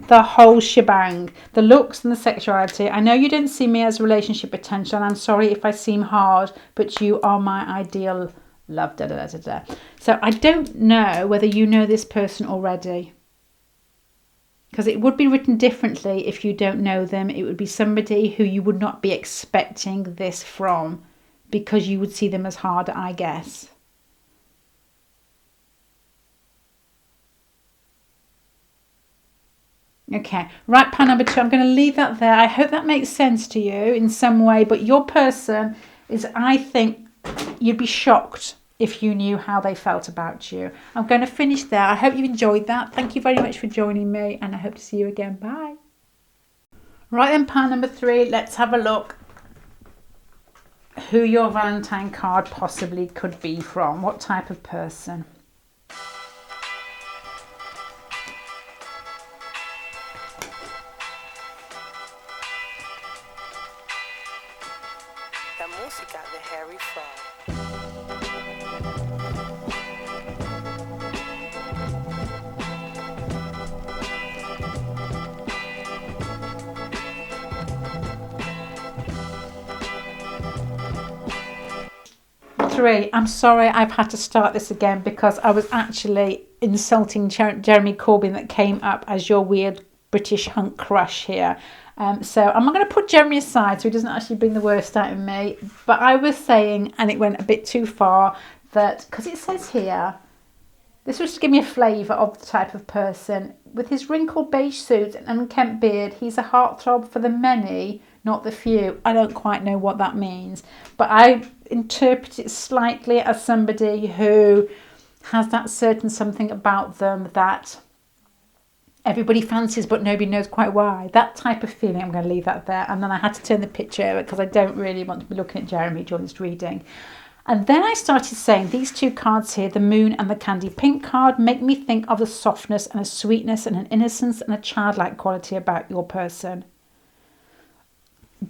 [SPEAKER 1] the whole shebang. The looks and the sexuality. I know you don't see me as relationship potential, and I'm sorry if I seem hard, but you are my ideal love, da da da da. So I don't know whether you know this person already, because it would be written differently if you don't know them. It would be somebody who you would not be expecting this from, because you would see them as harder, I guess. Okay, right, pile number 2. I'm going to leave that there. I hope that makes sense to you in some way, but your person is, I think, you'd be shocked if you knew how they felt about you. I'm going to finish there. I hope you enjoyed that. Thank you very much for joining me, and I hope to see you again. Bye. Right then, pile number 3, let's have a look who your Valentine card possibly could be from. What type of person?
[SPEAKER 3] La música de Harry Fraud.
[SPEAKER 1] 3. I'm sorry I've had to start this again because I was actually insulting Jeremy Corbyn that came up as your weird British hunk crush here. So I'm not going to put Jeremy aside so he doesn't actually bring the worst out of me. But I was saying, and it went a bit too far, that because it says here, this was to give me a flavour of the type of person. With his wrinkled beige suit and unkempt beard, he's a heartthrob for the many, not the few. I don't quite know what that means, but I interpret it slightly as somebody who has that certain something about them that everybody fancies but nobody knows quite why. That type of feeling. I'm going to leave that there. And then I had to turn the picture over because I don't really want to be looking at Jeremy during this reading. And then I started saying these 2 cards here, the Moon and the Candy Pink card, make me think of a softness and a sweetness and an innocence and a childlike quality about your person.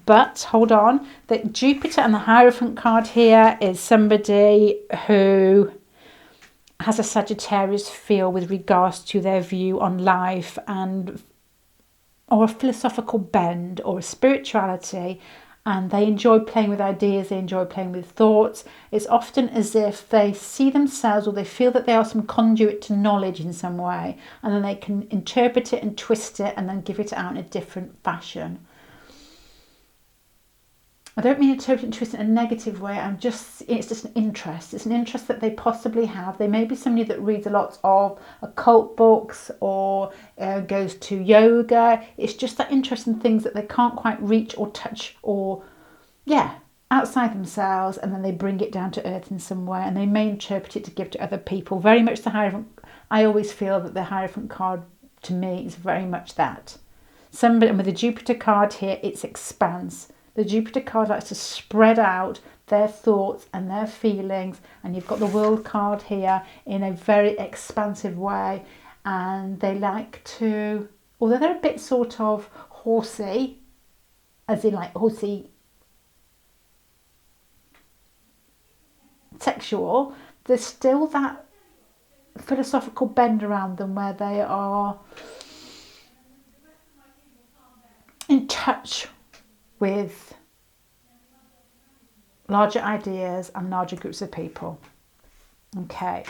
[SPEAKER 1] But hold on, the Jupiter and the Hierophant card here is somebody who has a Sagittarius feel with regards to their view on life and or a philosophical bend or a spirituality, and they enjoy playing with ideas, they enjoy playing with thoughts. It's often as if they see themselves or they feel that they are some conduit to knowledge in some way, and then they can interpret it and twist it and then give it out in a different fashion. I don't mean to interest in a negative way. It's just an interest. It's an interest that they possibly have. They may be somebody that reads a lot of occult books or goes to yoga. It's just that interest in things that they can't quite reach or touch or, outside themselves, and then they bring it down to earth in some way, and they may interpret it to give to other people. Very much the Hierophant. I always feel that the Hierophant card to me is very much that. And with the Jupiter card here, it's expanse. The Jupiter card likes to spread out their thoughts and their feelings, and you've got the World card here in a very expansive way, and they like to, although they're a bit sort of horsey, as in like horsey sexual, there's still that philosophical bend around them where they are in touch with larger ideas and larger groups of people. Okay,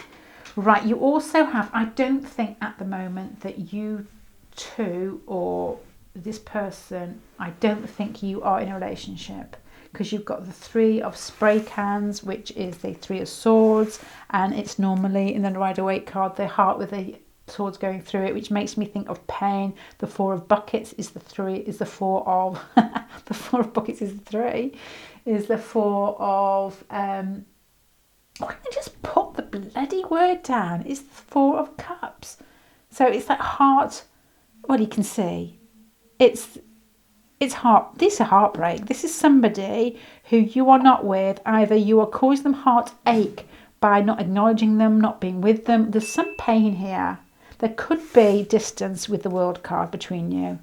[SPEAKER 1] right, you also have, I don't think at the moment that you two or this person, I don't think you are in a relationship, because you've got the Three of Spray Cans, which is the Three of Swords, and it's normally in the Rider-Waite card the heart with the swords going through it, which makes me think of pain. The Four of Buckets is the four of the Four of Buckets is the three, is the four of why don't I just put the bloody word down? It's the Four of Cups. So it's like heart. Well, you can see it's heart. This is a heartbreak. This is somebody who you are not with. Either you are causing them heartache by not acknowledging them, not being with them. There's some pain here. There could be distance with the World card between you.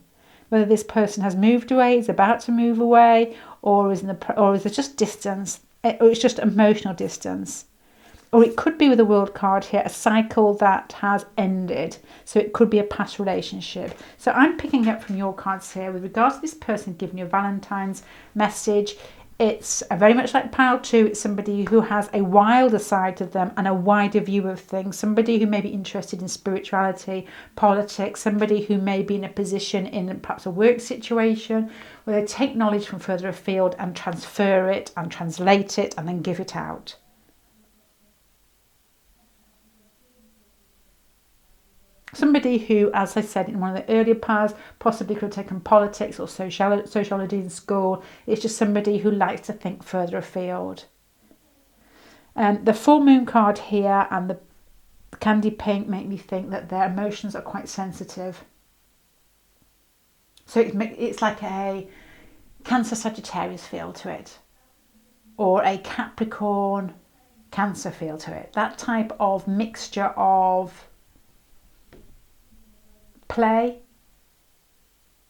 [SPEAKER 1] Whether this person has moved away, is about to move away, or is there just distance, or it's just emotional distance. Or it could be with the World card here, a cycle that has ended. So it could be a past relationship. So I'm picking up from your cards here with regards to this person giving you a Valentine's message. It's very much like pile 2. It's somebody who has a wilder side to them and a wider view of things. Somebody who may be interested in spirituality, politics. Somebody who may be in a position in perhaps a work situation where they take knowledge from further afield and transfer it and translate it and then give it out. Somebody who, as I said in one of the earlier piles, possibly could have taken politics or sociology in school. It's just somebody who likes to think further afield. The full moon card here and the candy pink make me think that their emotions are quite sensitive. So it's like a Cancer Sagittarius feel to it, or a Capricorn Cancer feel to it. That type of mixture of play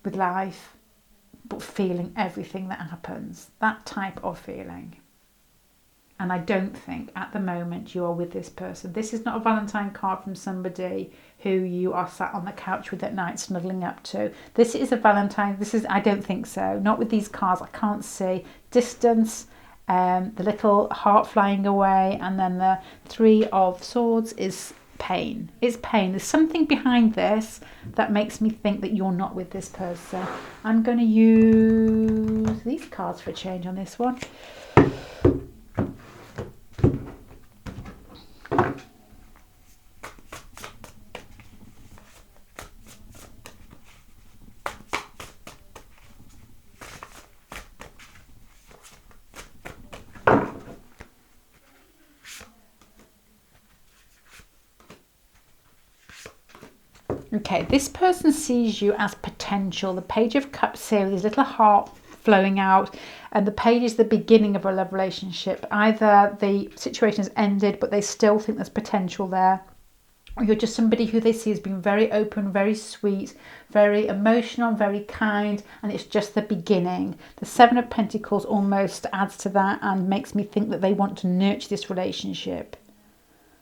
[SPEAKER 1] with life, but feeling everything that happens. That type of feeling. And I don't think at the moment you are with this person. This is not a Valentine card from somebody who you are sat on the couch with at night snuggling up to. This is a Valentine. I don't think so. Not with these cards. I can't see. Distance, the little heart flying away, and then the Three of Swords is pain. It's pain. There's something behind this that makes me think that you're not with this person. I'm going to use these cards for a change on this one. Okay, this person sees you as potential. The Page of Cups here with this little heart flowing out, and the page is the beginning of a love relationship. Either the situation has ended, but they still think there's potential there, or you're just somebody who they see as being very open, very sweet, very emotional, very kind, and it's just the beginning. The Seven of Pentacles almost adds to that and makes me think that they want to nurture this relationship.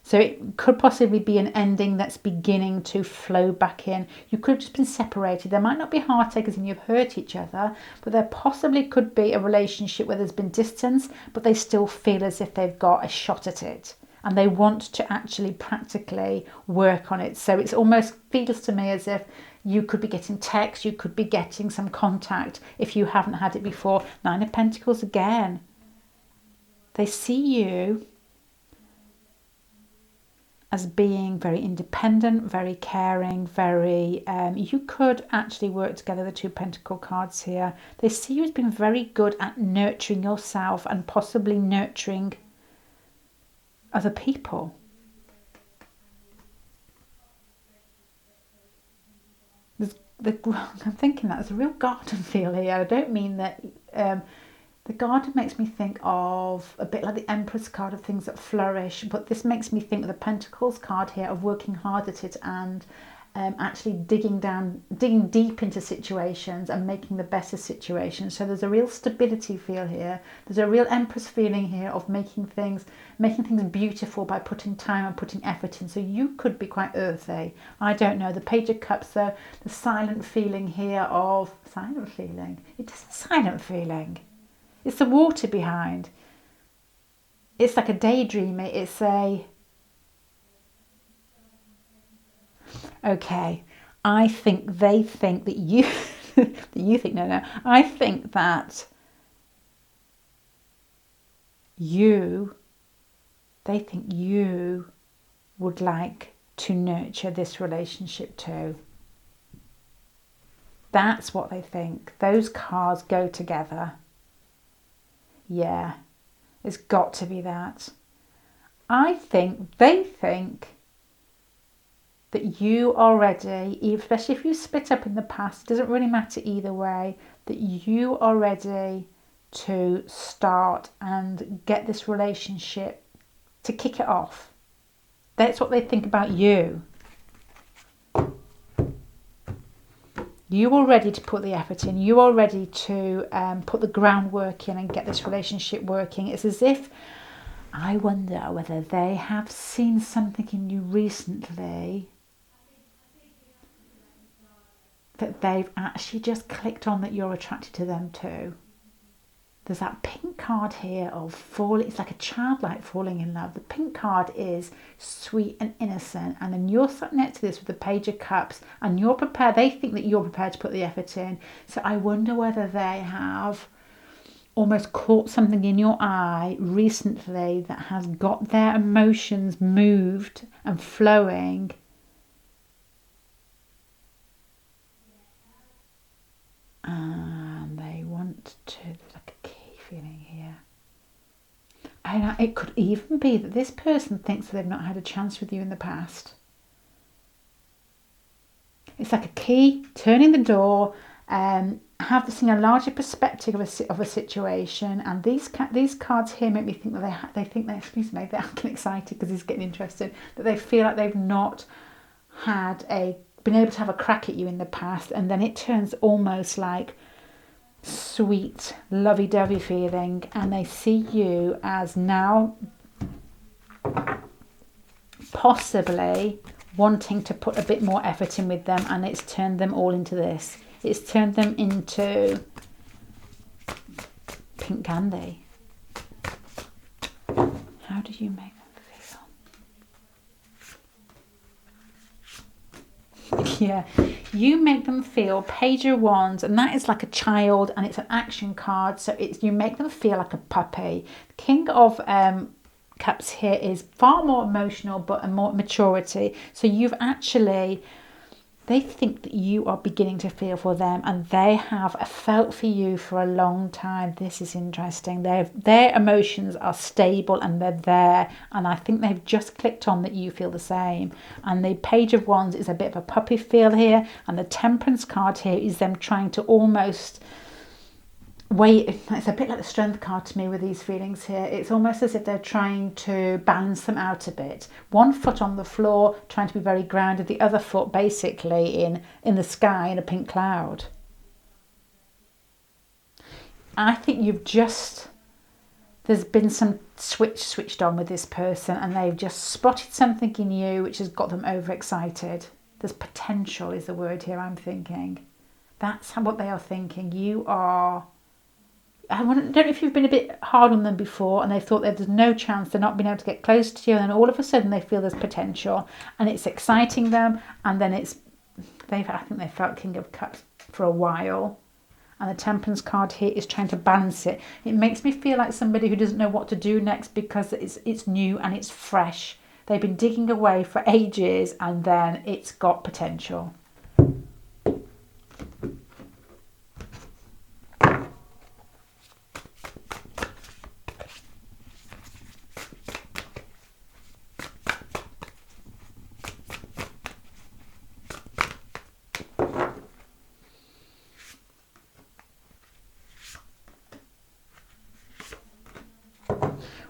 [SPEAKER 1] So it could possibly be an ending that's beginning to flow back in. You could have just been separated. There might not be heartache as in you've hurt each other, but there possibly could be a relationship where there's been distance, but they still feel as if they've got a shot at it. And they want to actually practically work on it. So it almost feels to me as if You could be getting text, you could be getting some contact if you haven't had it before. Nine of Pentacles again. They see you as being very independent, very caring, very... you could actually work together, the two Pentacle cards here. They see you as being very good at nurturing yourself and possibly nurturing other people. I'm thinking that there's a real garden feel here. I don't mean that... the garden makes me think of a bit like the Empress card of things that flourish, but this makes me think of the Pentacles card here of working hard at it and actually digging deep into situations and making the best of situations. So there's a real stability feel here. There's a real Empress feeling here of making things beautiful by putting time and putting effort in. So you could be quite earthy. I don't know. The Page of Cups, though, the silent feeling here of... Silent feeling? It is a silent feeling. It's the water behind. It's like a daydreamer. It's a... Okay, I think they think that you... that you think, no. I think that they think you would like to nurture this relationship too. That's what they think. Those cards go together. Yeah, it's got to be that. They think that you are ready, especially if you split up in the past, it doesn't really matter either way, that you are ready to start and get this relationship, to kick it off. That's what they think about you. You are ready to put the effort in. You are ready to put the groundwork in and get this relationship working. It's as if, I wonder whether they have seen something in you recently that they've actually just clicked on that you're attracted to them too. There's that pink card here of falling. It's like a childlike falling in love. The pink card is sweet and innocent. And then you're sat next to this with the Page of Cups and you're prepared. They think that you're prepared to put the effort in. So I wonder whether they have almost caught something in your eye recently that has got their emotions moved and flowing. And they want to... feeling here. And it could even be that this person thinks that they've not had a chance with you in the past. It's like a key, turning the door, have this in a larger perspective of a situation. And these cards here make me think that they're getting excited because he's getting interested, that they feel like they've not been able to have a crack at you in the past, and then it turns almost like sweet lovey-dovey feeling, and they see you as now possibly wanting to put a bit more effort in with them, and it's turned them all into this. It's turned them into pink candy. How do you make them feel? Yeah, you make them feel Page of Wands, and that is like a child, and it's an action card, so you make them feel like a puppy. King of Cups here is far more emotional, but a more maturity. So they think that you are beginning to feel for them, and they have felt for you for a long time. This is interesting. Their emotions are stable and they're there, and I think they've just clicked on that you feel the same. And the Page of Wands is a bit of a puppy feel here, and the Temperance card here is them trying to almost wait. It's a bit like the Strength card to me with these feelings here. It's almost as if they're trying to balance them out a bit. One foot on the floor, trying to be very grounded, the other foot basically in the sky in a pink cloud. I think there's been some switched on with this person, and they've just spotted something in you which has got them overexcited. There's potential is the word here I'm thinking. That's what they are thinking. I don't know if you've been a bit hard on them before and they thought that there's no chance, they're not being able to get close to you, and then all of a sudden they feel there's potential and it's exciting them, and then it's I think they felt King of Cups for a while. And the Temperance card here is trying to balance it. It makes me feel like somebody who doesn't know what to do next because it's new and it's fresh. They've been digging away for ages and then it's got potential.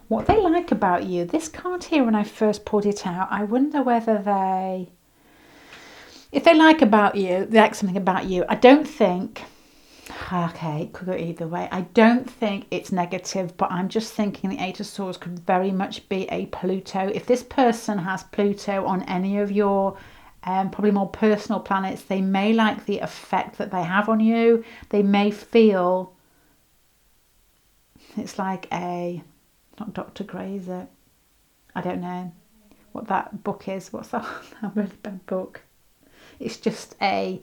[SPEAKER 1] What they like about you, this card here, when I first pulled it out, I wonder whether if they like something about you, I don't think, okay, it could go either way. I don't think it's negative, but I'm just thinking the Eight of Swords could very much be a Pluto. If this person has Pluto on any of your probably more personal planets, they may like the effect that they have on you. They may feel it's like not Dr. Gray, is it? I don't know what that book is. What's that? A really bad book. It's just a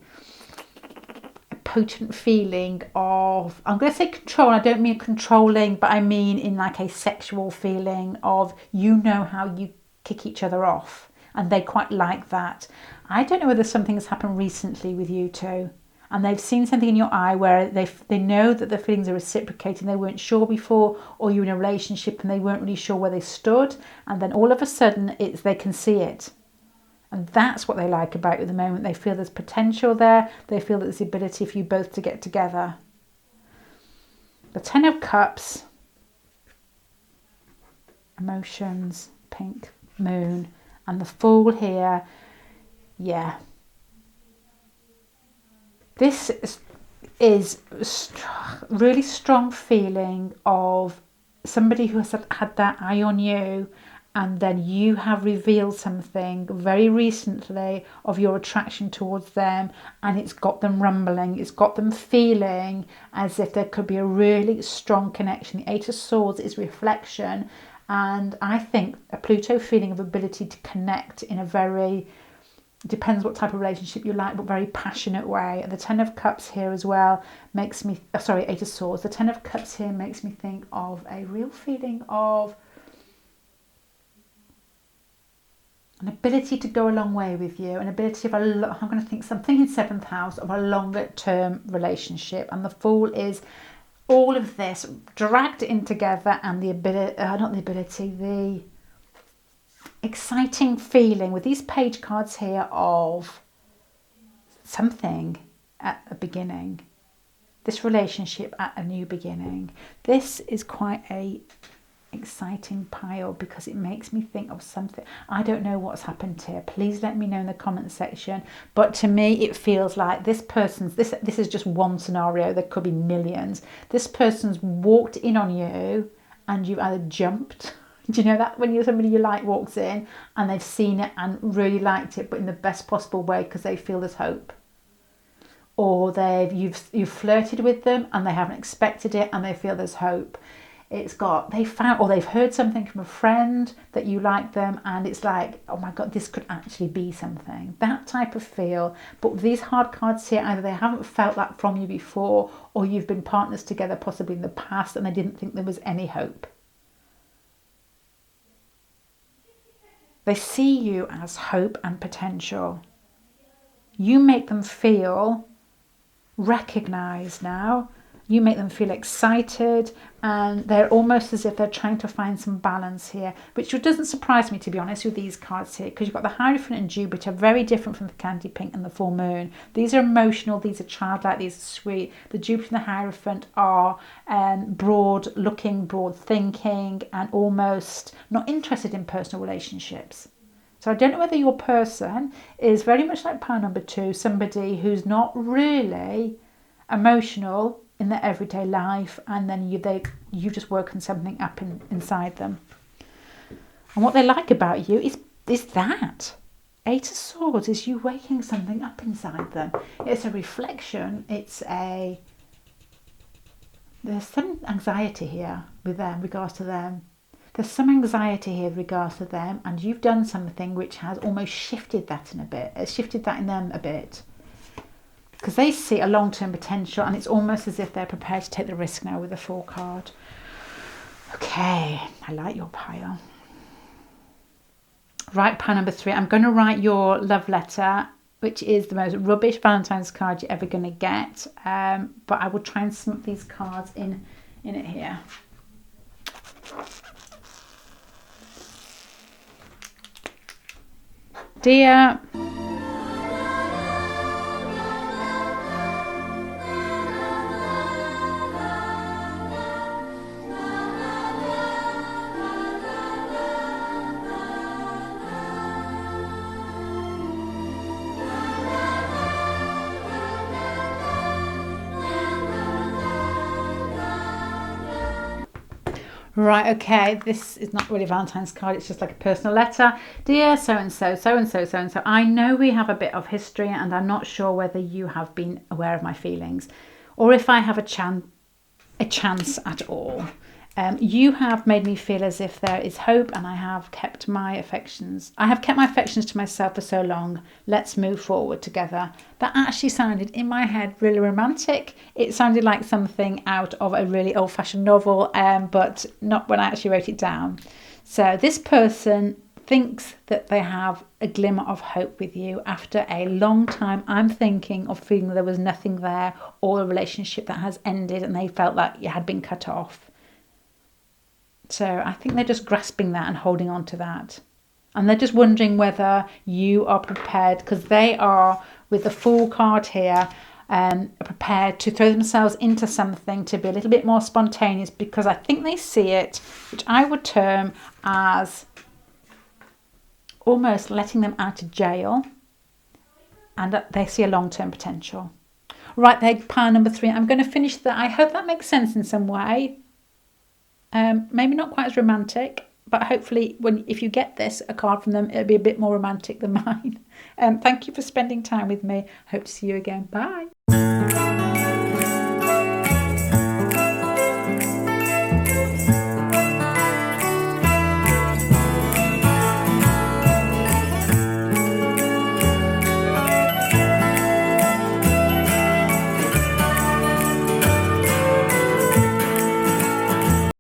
[SPEAKER 1] potent feeling of, I'm going to say control. I don't mean controlling, but I mean in like a sexual feeling of, you know how you kick each other off. And they quite like that. I don't know whether something has happened recently with you two. And they've seen something in your eye where they know that the feelings are reciprocating. They weren't sure before, or you were in a relationship and they weren't really sure where they stood. And then all of a sudden, they can see it. And that's what they like about you at the moment. They feel there's potential there. They feel that there's the ability for you both to get together. The Ten of Cups, emotions, pink moon, and the Fool here, yeah. This is a really strong feeling of somebody who has had their eye on you, and then you have revealed something very recently of your attraction towards them, and it's got them rumbling. It's got them feeling as if there could be a really strong connection. The Eight of Swords is reflection, and I think a Pluto feeling of ability to connect in a very, depends what type of relationship you like, but very passionate way. And the Ten of Cups here as well makes me, Eight of Swords. The Ten of Cups here makes me think of a real feeling of an ability to go a long way with you, an ability of I'm going to think something in 7th house of a longer term relationship. And the Fool is all of this dragged in together, and the exciting feeling with these page cards here of something at the beginning, this relationship at a new beginning. This is quite a exciting pile because it makes me think of something. I don't know what's happened here. Please let me know in the comment section. But to me, it feels like this person's, this is just one scenario. There could be millions. This person's walked in on you and you've either jumped. Do you know that when somebody you like walks in and they've seen it and really liked it, but in the best possible way because they feel there's hope, or you've flirted with them and they haven't expected it and they feel there's hope. They've heard something from a friend that you like them and it's like, oh my God, this could actually be something. That type of feel. But these hard cards here, either they haven't felt that from you before, or you've been partners together possibly in the past and they didn't think there was any hope. They see you as hope and potential. You make them feel recognised now. You make them feel excited, and they're almost as if they're trying to find some balance here, which doesn't surprise me, to be honest, with these cards here, because you've got the Hierophant and Jupiter, very different from the Candy Pink and the Full Moon. These are emotional, these are childlike, these are sweet. The Jupiter and the Hierophant are broad looking, broad thinking, and almost not interested in personal relationships. So I don't know whether your person is very much like pile number 2, somebody who's not really emotional in their everyday life, and then you've just woken something up inside them. And what they like about you is that Eight of Swords is you waking something up inside them. It's a reflection. There's some anxiety here with them, regards to them. There's some anxiety here with regards to them, and you've done something which has almost shifted that in a bit. It's shifted that in them a bit. because they see a long-term potential, and it's almost as if they're prepared to take the risk now with the Fool card. Okay, I like your pile. Right, pile number 3. I'm going to write your love letter, which is the most rubbish Valentine's card you're ever going to get. But I will try and smut these cards in it here. Dear, right, okay, this is not really a Valentine's card, it's just like a personal letter. Dear so-and-so, so-and-so, so-and-so, I know we have a bit of history, and I'm not sure whether you have been aware of my feelings or if I have a chance at all. You have made me feel as if there is hope, and I have kept my affections to myself for so long. Let's move forward together. That actually sounded in my head really romantic. It sounded like something out of a really old-fashioned novel, but not when I actually wrote it down. So this person thinks that they have a glimmer of hope with you after a long time. I'm thinking of feeling there was nothing there, or a relationship that has ended and they felt like you had been cut off. So I think they're just grasping that and holding on to that. And they're just wondering whether you are prepared, because they are, with the Fool card here, prepared to throw themselves into something, to be a little bit more spontaneous, because I think they see it, which I would term as almost letting them out of jail, and they see a long-term potential. Right there, pile number 3. I'm going to finish that. I hope that makes sense in some way. Maybe not quite as romantic, but hopefully if you get a card from them, it'll be a bit more romantic than mine. Thank you for spending time with me. Hope to see you again. Bye.